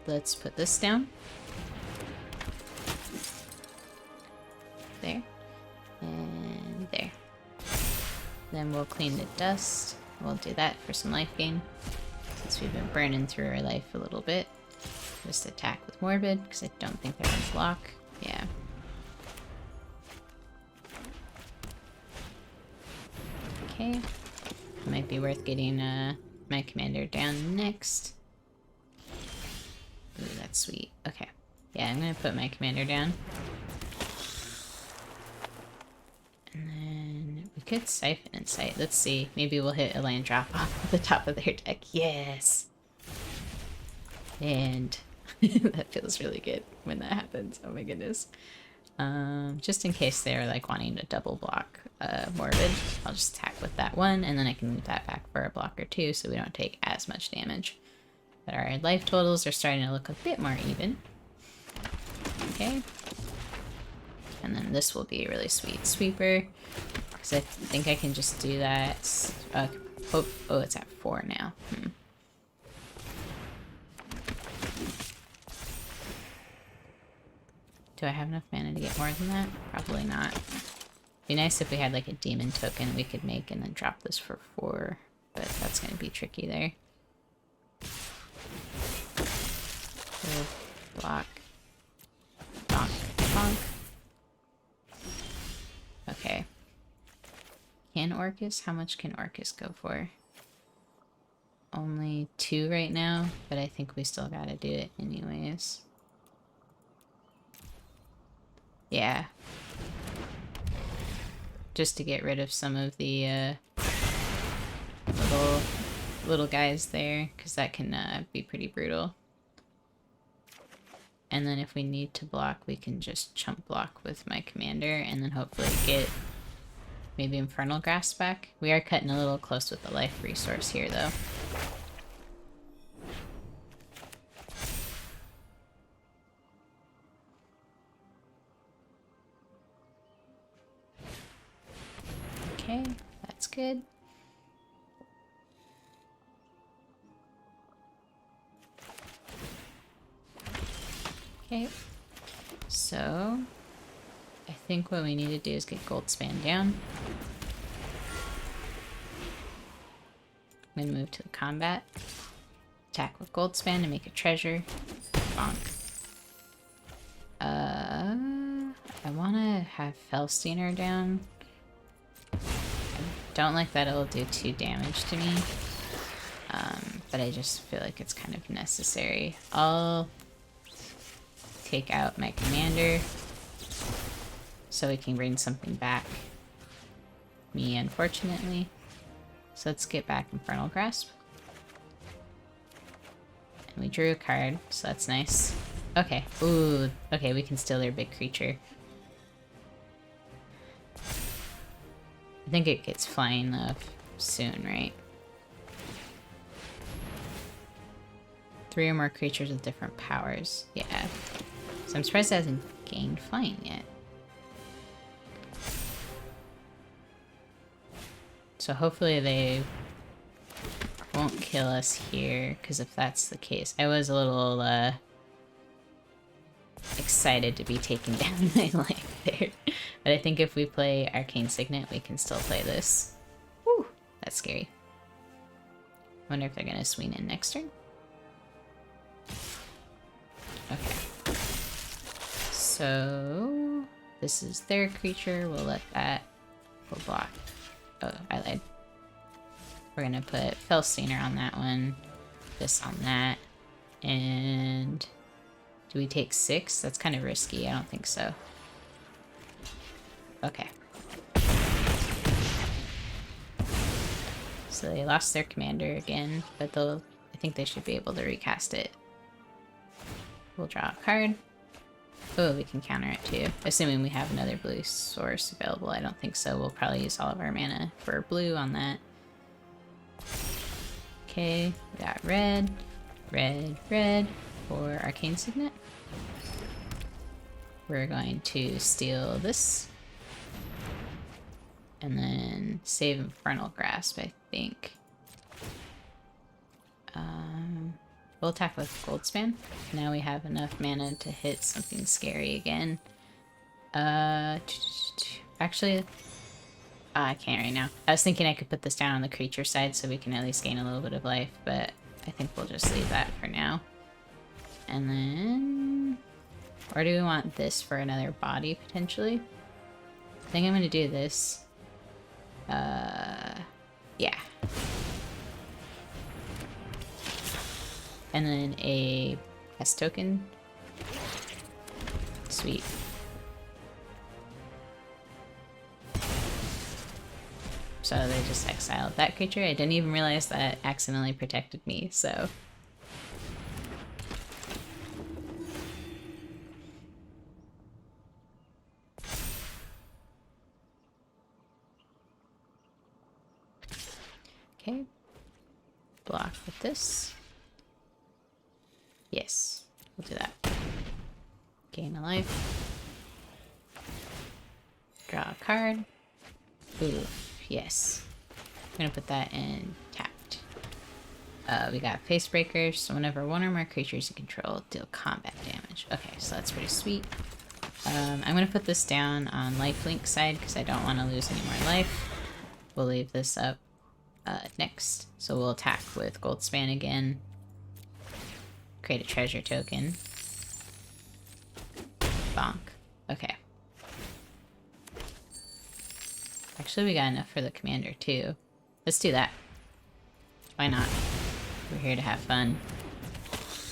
let's put this down. There. And there. Then we'll clean the dust. we'll do that for some life gain. Since we've been burning through our life a little bit. Just attack with Morbid, because I don't think they're gonna block. Yeah. Okay. Might be worth getting my commander down next. Ooh, that's sweet. Okay. Yeah, I'm gonna put my commander down. And then we could Siphon Insight. Let's see. Maybe we'll hit a land drop off at the top of their deck. Yes! And that feels really good when that happens. Oh my goodness. Just in case they're like wanting to double block Morbid, I'll just attack with that one, and then I can move that back for a block or two so we don't take as much damage. But our life totals are starting to look a bit more even. Okay. And then this will be a really sweet sweeper, because I think I can just do that. Oh, it's at 4 now. Do I have enough mana to get more than that? Probably not. Be nice if we had like a demon token we could make and then drop this for 4, but that's going to be tricky there. So, block. Bonk. Bonk. Okay. Can Orcus? How much can Orcus go for? Only 2 right now, but I think we still gotta do it anyways. Yeah. Just to get rid of some of the little guys there, because that can be pretty brutal. And then if we need to block, we can just chump block with my commander and then hopefully get maybe Infernal Grasp back. We are cutting a little close with the life resource here though. Okay, that's good. Okay, so I think what we need to do is get Goldspan down. I'm gonna move to the combat. Attack with Goldspan to make a treasure. Bonk. I wanna have Felsteiner down. I don't like that it'll do 2 damage to me. But I just feel like it's kind of necessary. I'll take out my commander so we can bring something back. Me, unfortunately. So let's get back Infernal Grasp. And we drew a card, so that's nice. Okay. Ooh. Okay, we can steal their big creature. I think it gets flying though soon, right? 3 or more creatures with different powers. Yeah. So I'm surprised it hasn't gained flying yet. So hopefully they won't kill us here, because if that's the case, I was a little excited to be taking down my life there. But I think if we play Arcane Signet, we can still play this. Whew, that's scary. Wonder if they're gonna swing in next turn. Okay. So this is their creature. We'll let that. We'll block. Oh, I lied. We're gonna put Felsteiner on that one. This on that. And do we take 6? That's kind of risky. I don't think so. Okay. So they lost their commander again, but I think they should be able to recast it. We'll draw a card. Oh, we can counter it too. Assuming we have another blue source available. I don't think so. We'll probably use all of our mana for blue on that. Okay, we got red, red, red for Arcane Signet. We're going to steal this. And then save Infernal Grasp, I think. We'll attack with Goldspan. Now we have enough mana to hit something scary again. Actually, I can't right now. I was thinking I could put this down on the creature side so we can at least gain a little bit of life, but I think we'll just leave that for now. And then... Or do we want this for another body, potentially? I think I'm going to do this. Yeah. And then a pest token. Sweet. So they just exiled that creature. I didn't even realize that accidentally protected me, so... Okay. Block with this. Yes, we'll do that. Gain a life. Draw a card. Ooh, yes. I'm gonna put that in tapped. We got face breakers, so whenever one or more creatures you control deal combat damage. Okay, so that's pretty sweet. I'm gonna put this down on lifelink side because I don't want to lose any more life. We'll leave this up next. So we'll attack with Gold Span again. Create a treasure token. Bonk. Okay. Actually, we got enough for the commander, too. Let's do that. Why not? We're here to have fun.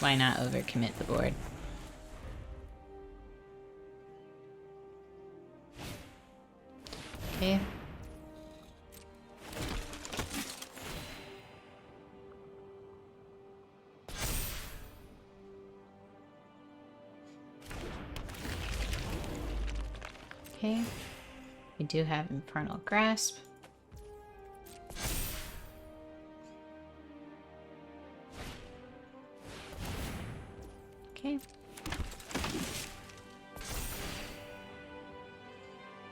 Why not overcommit the board? Okay. Okay. We do have Infernal Grasp. Okay.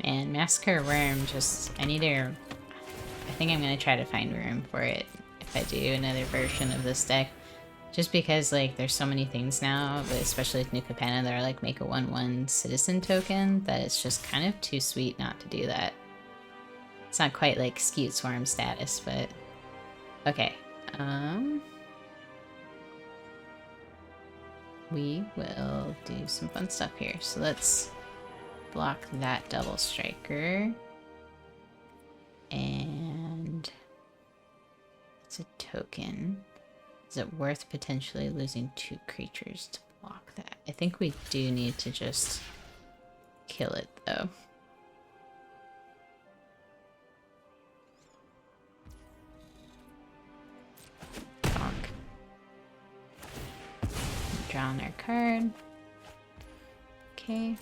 And Massacre Worm, just, I need to, I think I'm gonna try to find room for it if I do another version of this deck. Just because, like, there's so many things now, but especially with New Capenna, that are like make a 1/1 citizen token, that it's just kind of too sweet not to do that. It's not quite like Skewed Swarm status, but... Okay. We will do some fun stuff here. So let's block that double striker. And... it's a token. Is it worth potentially losing 2 creatures to block that? I think we do need to just kill it, though. Bonk. Draw on our card. Okay.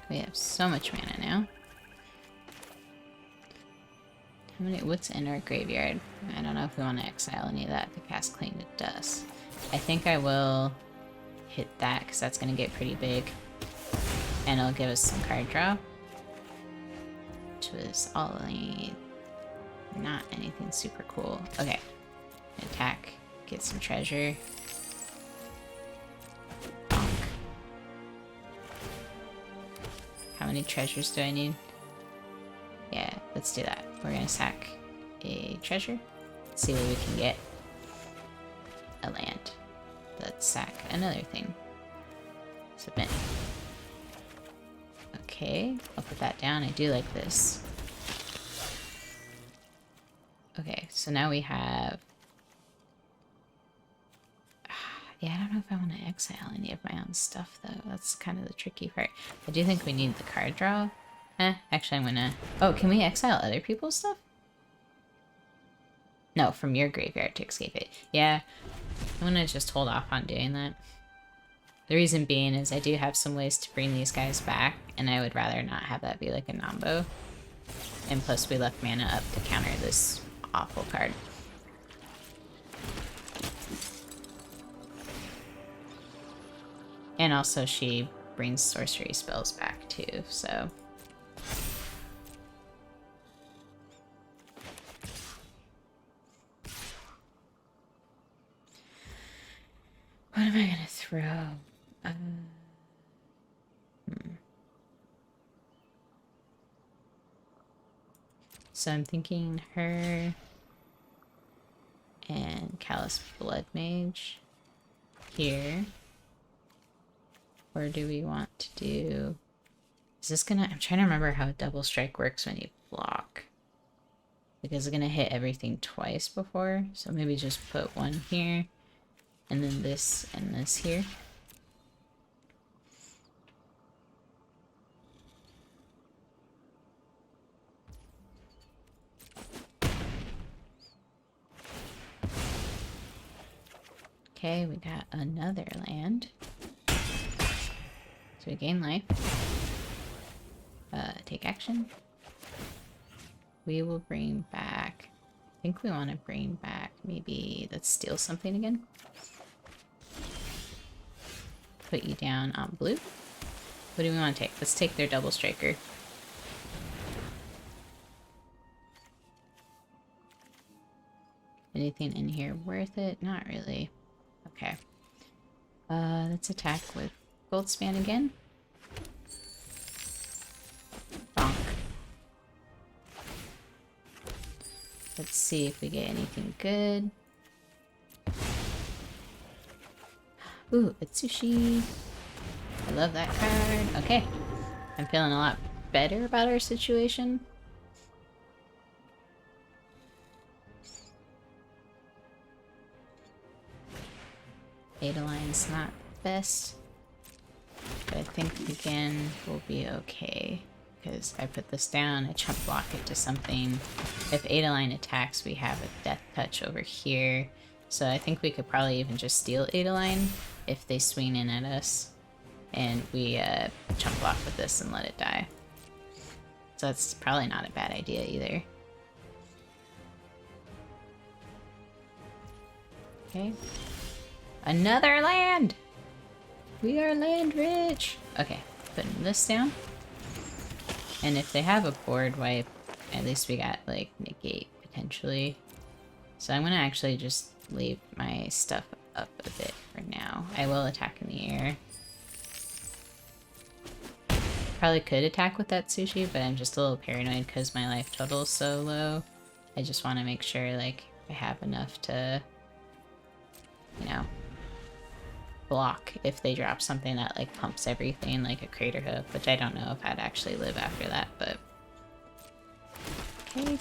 We have so much mana now. How many? What's in our graveyard? I don't know if we want to exile any of that to cast Clean to Dust. I think I will hit that because that's going to get pretty big. And it'll give us some card draw. Which was only not anything super cool. Okay. Attack. Get some treasure. Bonk. How many treasures do I need? Yeah, let's do that. We're gonna sack a treasure. Let's see what we can get. A land. Let's sack another thing. Submit. Okay, I'll put that down. I do like this. Okay, so now we have... Yeah, I don't know if I want to exile any of my own stuff, though. That's kind of the tricky part. I do think we need the card draw. Actually, I'm gonna... Oh, can we exile other people's stuff? No, from your graveyard to escape it. Yeah, I'm gonna just hold off on doing that. The reason being is I do have some ways to bring these guys back, and I would rather not have that be like a nombo. And plus, we left mana up to counter this awful card. And also, she brings sorcery spells back too, so... What am I gonna throw? So I'm thinking her and Callous Blood Mage here. Or do we want to do... Is this gonna... I'm trying to remember how double strike works when you block. Because it's gonna hit everything twice before. So maybe just put one here. And then this and this here. Okay, we got another land. So we gain life. Take action. We will bring back... I think we want to bring back maybe... Let's steal something again. Put you down on blue. What do we want to take? Let's take their double striker. Anything in here worth it? Not really. Okay. Let's attack with Goldspan again. Bonk. Let's see if we get anything good. Ooh, Atsushi. I love that card. Okay. I'm feeling a lot better about our situation. Adeline's not best. But I think again we'll be okay. Because if I put this down, I chump block it to something. If Adeline attacks, we have a death touch over here. So I think we could probably even just steal Adeline if they swing in at us. And we chump block with this and let it die. So that's probably not a bad idea either. Okay. Another land! We are land rich! Okay, putting this down. And if they have a board wipe, at least we got, like, negate, potentially. So I'm gonna actually just leave my stuff up a bit for now. I will attack in the air. Probably could attack with that sushi, but I'm just a little paranoid because my life total is so low. I just want to make sure, like, I have enough to, you know, block if they drop something that, like, pumps everything, like a crater hook, which I don't know if I'd actually live after that, but... Okay.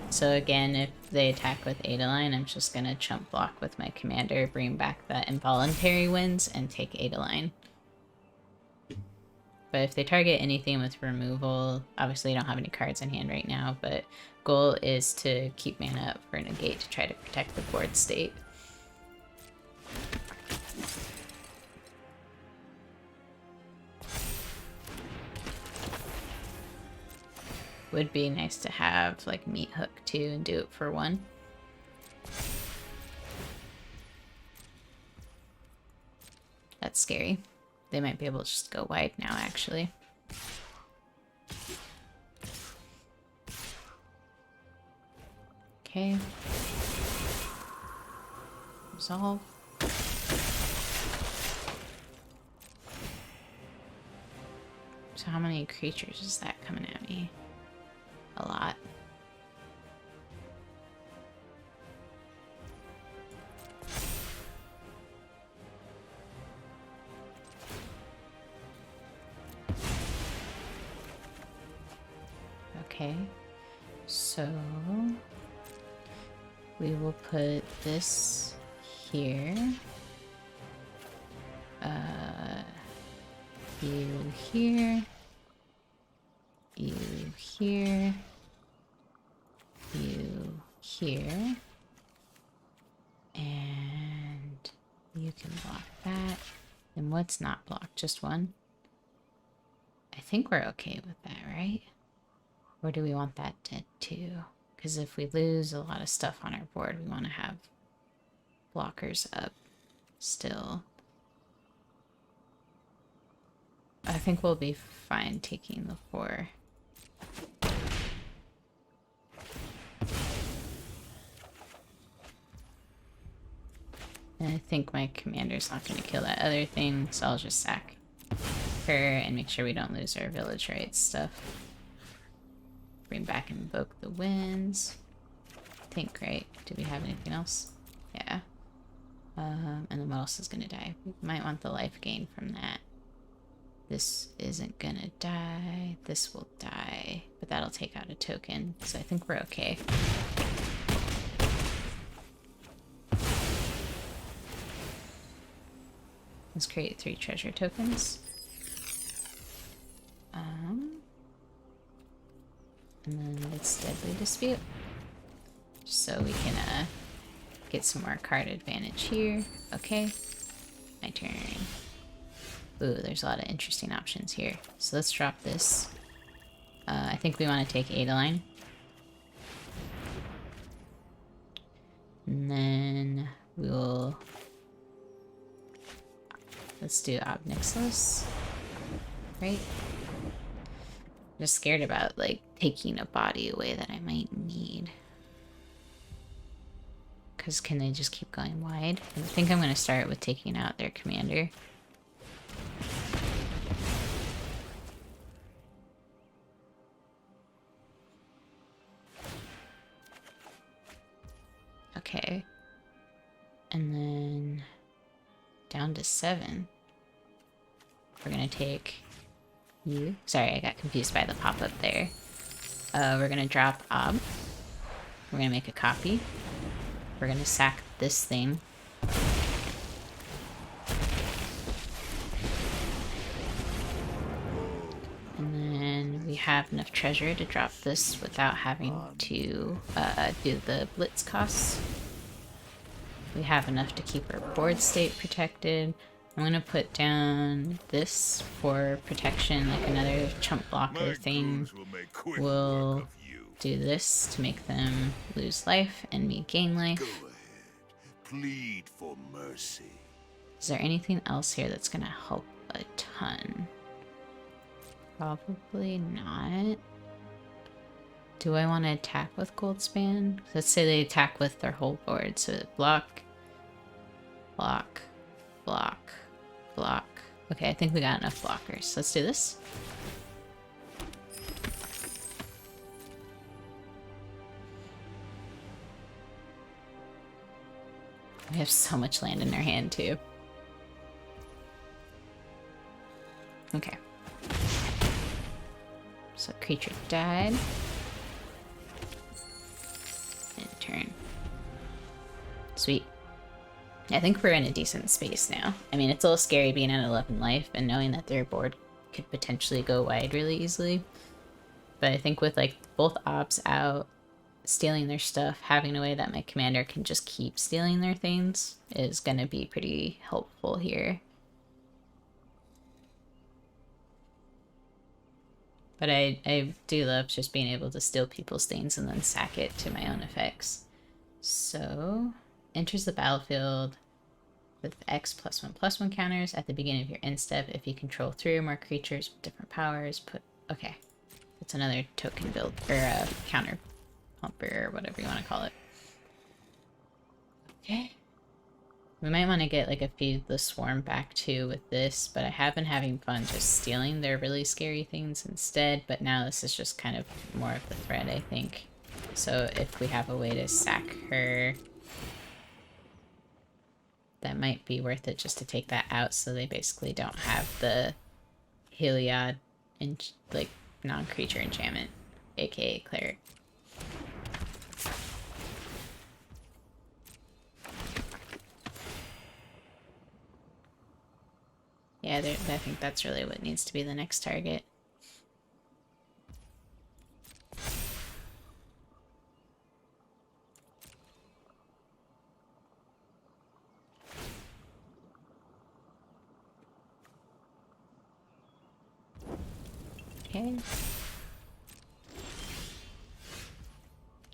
So again, if they attack with Adeline, I'm just gonna chump block with my commander, bring back that involuntary wins, and take Adeline. But if they target anything with removal, obviously I don't have any cards in hand right now, but goal is to keep mana up for negate to try to protect the board state. Would be nice to have like meat hook too and do it for one. That's scary. They might be able to just go wide now, actually. Okay. Resolve. So how many creatures is that coming at me? A lot. Okay, so we will put this here. You here. You here. You here. And you can block that. And what's not blocked? Just one? I think we're okay with that, right? Or do we want that to two? Because if we lose a lot of stuff on our board, we want to have blockers up still. I think we'll be fine taking the 4. And I think my commander's not going to kill that other thing, so I'll just sack. her and make sure we don't lose our village rights stuff. Bring back and invoke the winds. I think, right? Do we have anything else? Yeah. And then what else is gonna die? We might want the life gain from that. This isn't gonna die. This will die. But that'll take out a token. So I think we're okay. Let's create 3 treasure tokens. And then let's Deadly Dispute. Just so we can get some more card advantage here. Okay. My turn. Ooh, there's a lot of interesting options here. So let's drop this. I think we want to take Adeline. And then we'll... Let's do Obnixilis. Right? I'm just scared about, like, taking a body away that I might need. Because can they just keep going wide? I think I'm going to start with taking out their commander. Okay. And then down to 7. We're going to take you. Sorry, I got confused by the pop-up there. We're going to drop Ob. We're going to make a copy. We're going to sack this thing. And then we have enough treasure to drop this without having to do the blitz costs. We have enough to keep our board state protected. I'm going to put down this for protection, like another chump blocker thing. We'll do this to make them lose life and me gain life. Go ahead. Plead for mercy. Is there anything else here that's going to help a ton? Probably not. Do I want to attack with Goldspan? Let's say they attack with their whole board. So block, block, block, block. Okay, I think we got enough blockers. Let's do this. We have so much land in our hand, too. Okay. So creature died. End turn. Sweet. I think we're in a decent space now. I mean, it's a little scary being at 11 life and knowing that their board could potentially go wide really easily. But I think with, like, both ops out, stealing their stuff, having a way that my commander can just keep stealing their things is going to be pretty helpful here. But I do love just being able to steal people's things and then sack it to my own effects. So, enters the battlefield with X +1/+1 counters at the beginning of your end step. If you control 3 or more creatures with different powers, put... Okay. That's another token build, or a counter pumper, or whatever you want to call it. Okay. We might want to get like a Feed the Swarm back too with this, but I have been having fun just stealing their really scary things instead, but now this is just kind of more of the threat, I think. So if we have a way to sack her, that might be worth it just to take that out so they basically don't have the Heliod and like non-creature enchantment, aka Cleric. Yeah, I think that's really what needs to be the next target. Okay.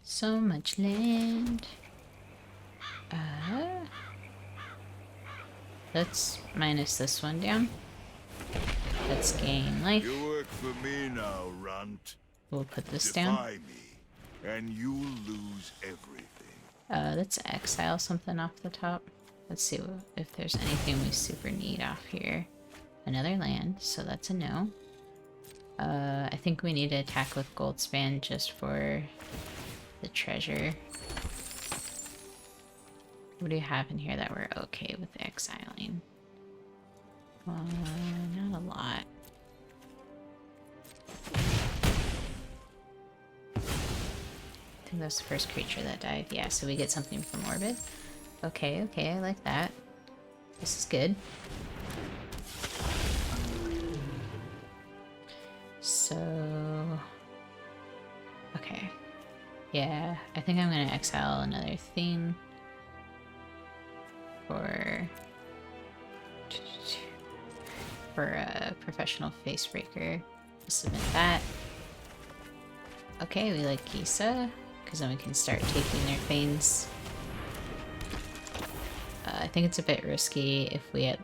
So much land. Let's minus this one down. Let's gain life. You work for me now, Runt. We'll put this Defy down. me, and you'll lose everything. Let's exile something off the top. Let's see if there's anything we super need off here. Another land, so that's a no. I think we need to attack with Goldspan just for the treasure. What do you have in here that we're okay with exiling? Not a lot. I think that's the first creature that died. Yeah, so we get something from Orbit. Okay, okay, I like that. This is good. So... okay. Yeah, I think I'm gonna exile another thing for a professional facebreaker. Submit that. Okay, we like Gisa, because then we can start taking their things. I think it's a bit risky if we had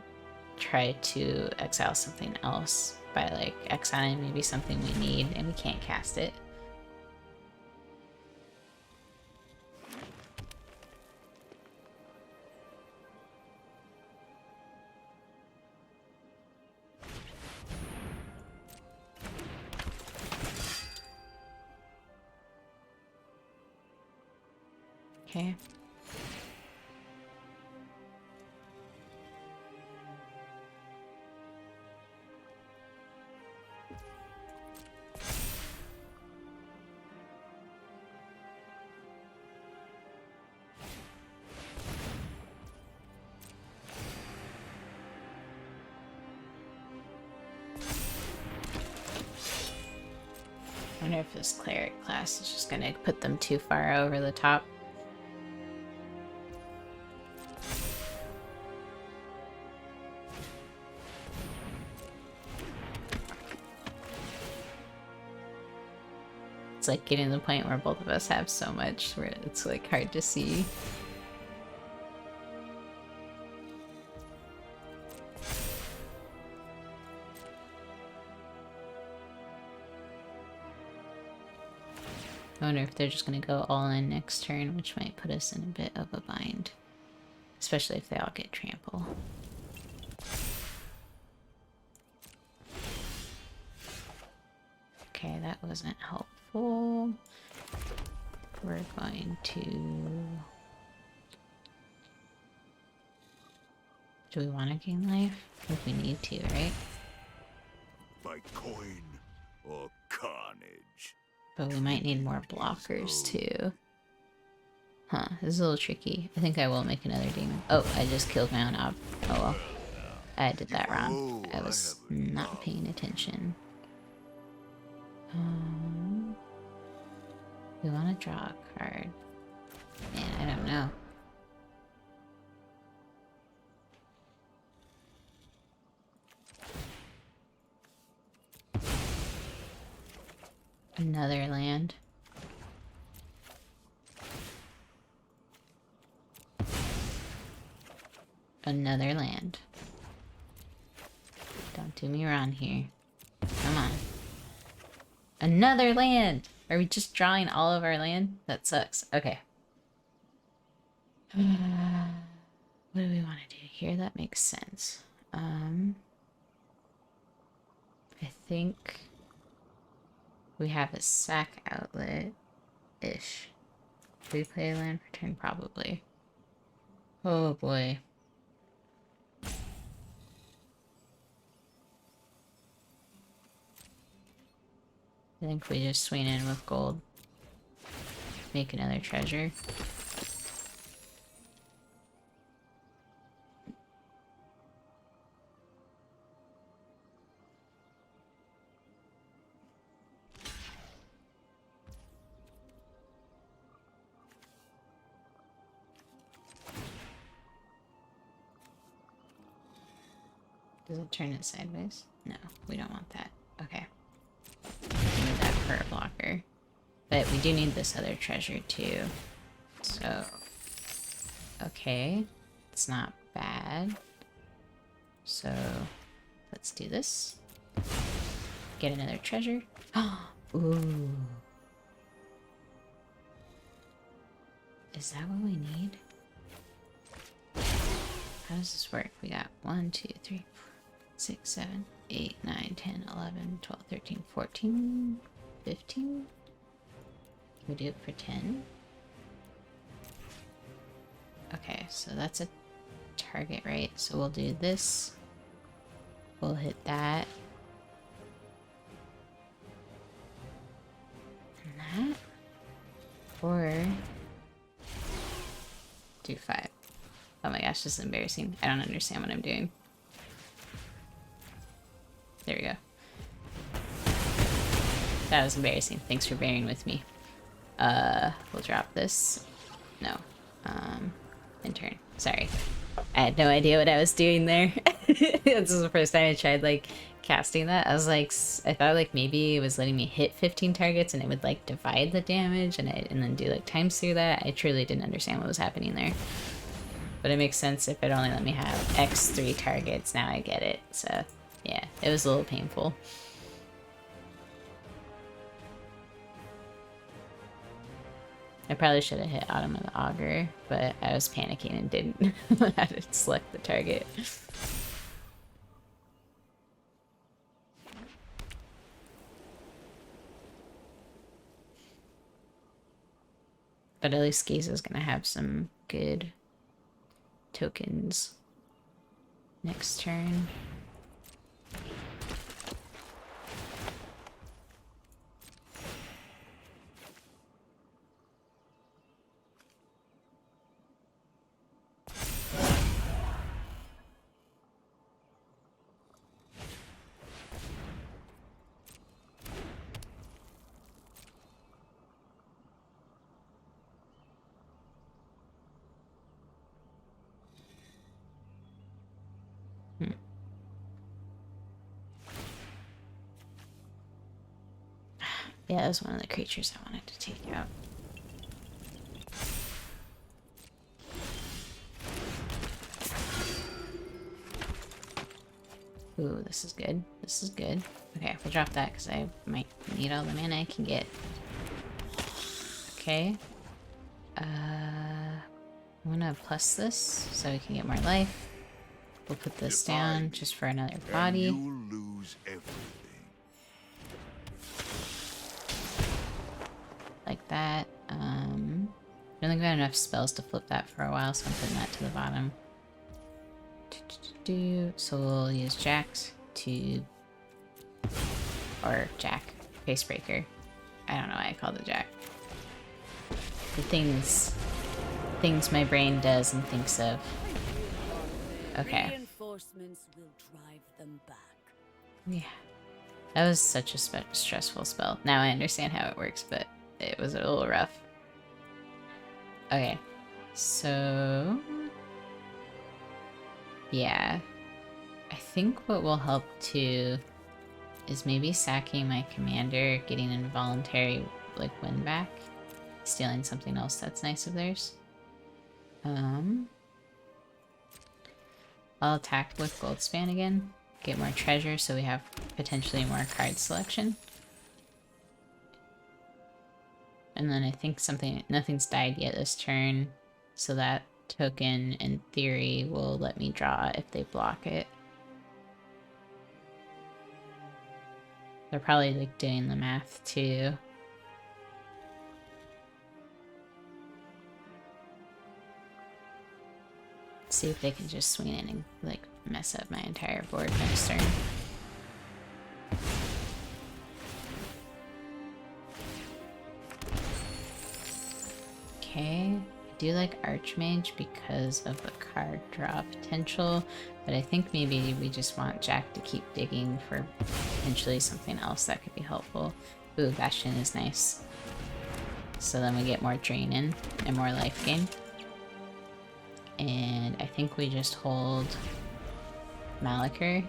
tried to exile something else by like exiling maybe something we need and we can't cast it. Okay. I wonder if this cleric class is just gonna put them too far over the top. It's like getting to the point where both of us have so much where it's like hard to see. I wonder if they're just gonna go all in next turn, which might put us in a bit of a bind. Especially if they all get trample. Okay, that wasn't helpful. We're going to... do we want to gain life? I think we need to, right? By coin or carnage. But we might need more blockers too. Huh, this is a little tricky. I think I will make another demon. Oh, I just killed my own ob. Oh well. I did that wrong. I was not paying attention. We want to draw a card. Man, I don't know. Another land. Another land. Don't do me wrong here. Come on. Another land! Are we just drawing all of our land? That sucks. Okay. What do we want to do here? That makes sense. I think we have a sack outlet-ish. Do we play a land for turn? Probably. Oh boy. I think we just swing in with gold. Make another treasure. Does it turn it sideways? No, we don't want that. Okay. We need that for a blocker. But we do need this other treasure too. So, okay. It's not bad. So, let's do this. Get another treasure. Ooh. Is that what we need? How does this work? We got 1, 2, 3, 4. 6, 7, 8, 9, 10, 11, 12, 13, 14, 15. Can we do it for 10? Okay, so that's a target, right? So we'll do this. We'll hit that. And that. Or do 5. Oh my gosh, this is embarrassing. I don't understand what I'm doing. There we go. That was embarrassing. Thanks for bearing with me. We'll drop this. No. In turn. Sorry. I had no idea what I was doing there. This is the first time I tried, like, casting that. I was like, I thought, like, maybe it was letting me hit 15 targets and it would, like, divide the damage and then do, like, times through that. I truly didn't understand what was happening there. But it makes sense if it only let me have X3 targets. Now I get it. So, yeah, it was a little painful. I probably should have hit Autumn of the Augur, but I was panicking and didn't know how to select the target. But at least Giza's gonna have some good tokens next turn. Yeah, that was one of the creatures I wanted to take out. Ooh, this is good. This is good. Okay, we'll drop that because I might need all the mana I can get. Okay. I'm gonna plus this so we can get more life. We'll put this down just for another body. You lose everything. Like that. I don't think we have enough spells to flip that for a while, so I'm putting that to the bottom. So we'll use Jax to... Or Jack. Facebreaker. I don't know why I called it Jack. The things my brain does and thinks of. Okay. Reinforcements will drive them back. Yeah. That was such a stressful spell. Now I understand how it works, but it was a little rough. Okay. So... yeah. I think what will help too is maybe sacking my commander, getting an involuntary, like, win back. Stealing something else that's nice of theirs. I'll attack with Goldspan again. Get more treasure so we have potentially more card selection. And then I think nothing's died yet this turn. So that token, in theory, will let me draw if they block it. They're probably, like, doing the math too. See if they can just swing in and, like, mess up my entire board next turn. Okay, I do like Archmage because of the card draw potential, but I think maybe we just want Jack to keep digging for potentially something else that could be helpful. Ooh, Bastion is nice. So then we get more drain in and more life gain. And I think we just hold Malachor.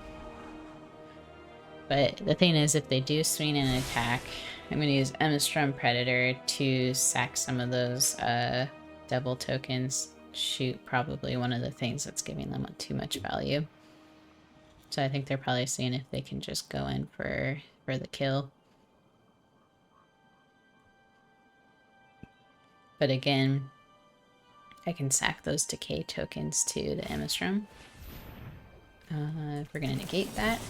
But the thing is, if they do swing and attack, I'm going to use Emistrum Predator to sack some of those double tokens. Shoot probably one of the things that's giving them too much value. So I think they're probably seeing if they can just go in for the kill. But again, I can sack those decay tokens to the Emistrum. If we're gonna negate that.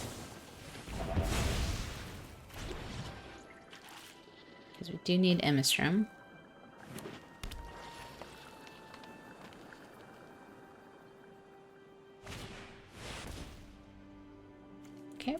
Because we do need Emistrum. Okay.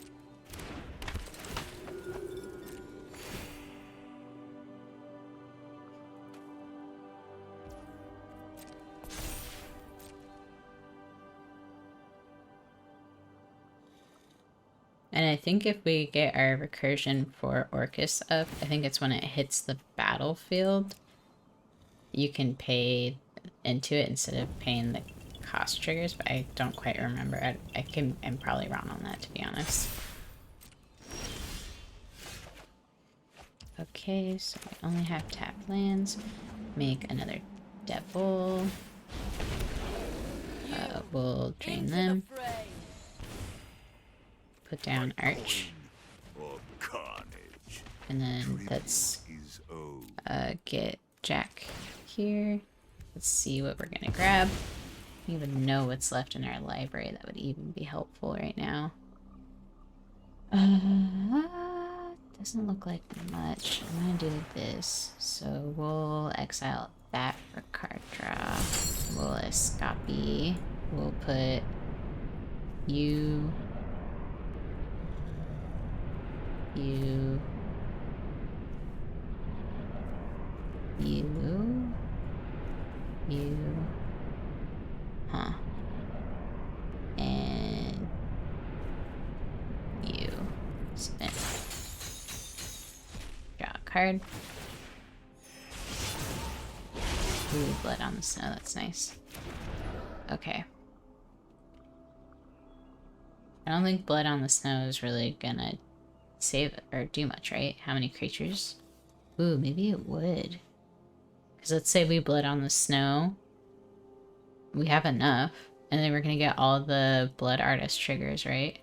And I think if we get our recursion for Orcus up, I think it's when it hits the battlefield, you can pay into it instead of paying the cost triggers, but I don't quite remember. I'm probably wrong on that, to be honest. Okay, so we only have tapped lands. Make another devil. We'll drain them. Put down Arch. And then let's get Jack here. Let's see what we're gonna grab. I don't even know what's left in our library that would even be helpful right now. Doesn't look like much. I'm gonna do this. So we'll exile that for card draw. We'll escape. We'll put you. Huh. And you. Spin. Draw a card. Ooh, blood on the snow, that's nice. Okay. I don't think blood on the snow is really gonna save it or do much, right? How many creatures? Ooh, maybe it would. Because let's say we blood on the snow. We have enough. And then we're gonna get all the blood artist triggers, right?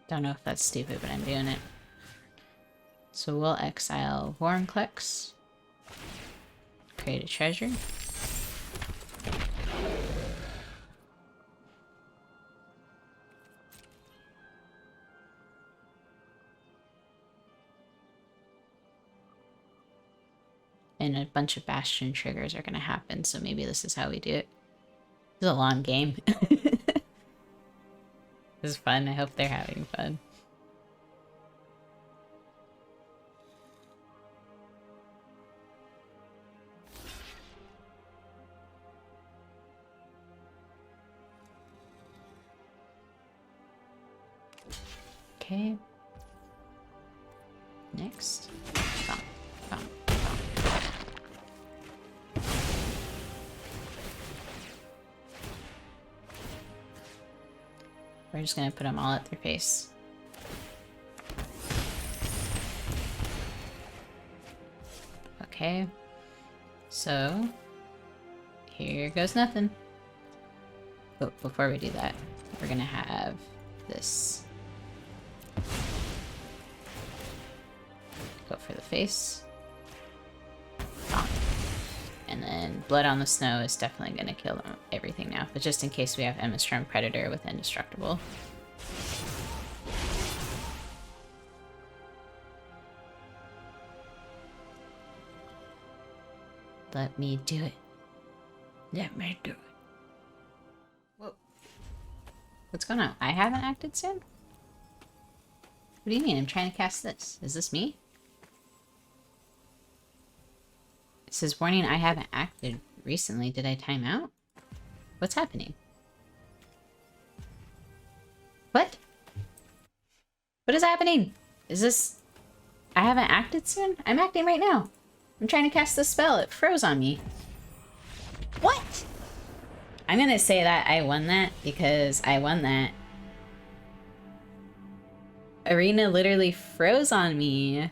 Don't know if that's stupid, but I'm doing it. So we'll exile Vorinclex. Create a treasure. And a bunch of Bastion triggers are going to happen, so maybe this is how we do it. This is a long game. This is fun. I hope they're having fun. Okay. Next. Bump, bump, bump. We're just gonna put them all at their face. Okay. So, here goes nothing. But before we do that, we're gonna have this. Go for the face. Bonk. And then blood on the snow is definitely going to kill them, everything now. But just in case we have Emistrum Predator with Indestructible. Let me do it. Let me do it. Whoa. What's going on? I haven't acted soon? What do you mean? I'm trying to cast this. Is this me? It says, warning, I haven't acted recently. Did I time out? What's happening? What? What is happening? Is this... I haven't acted soon? I'm acting right now. I'm trying to cast this spell. It froze on me. What? I'm gonna say that I won that because I won that. Arena literally froze on me.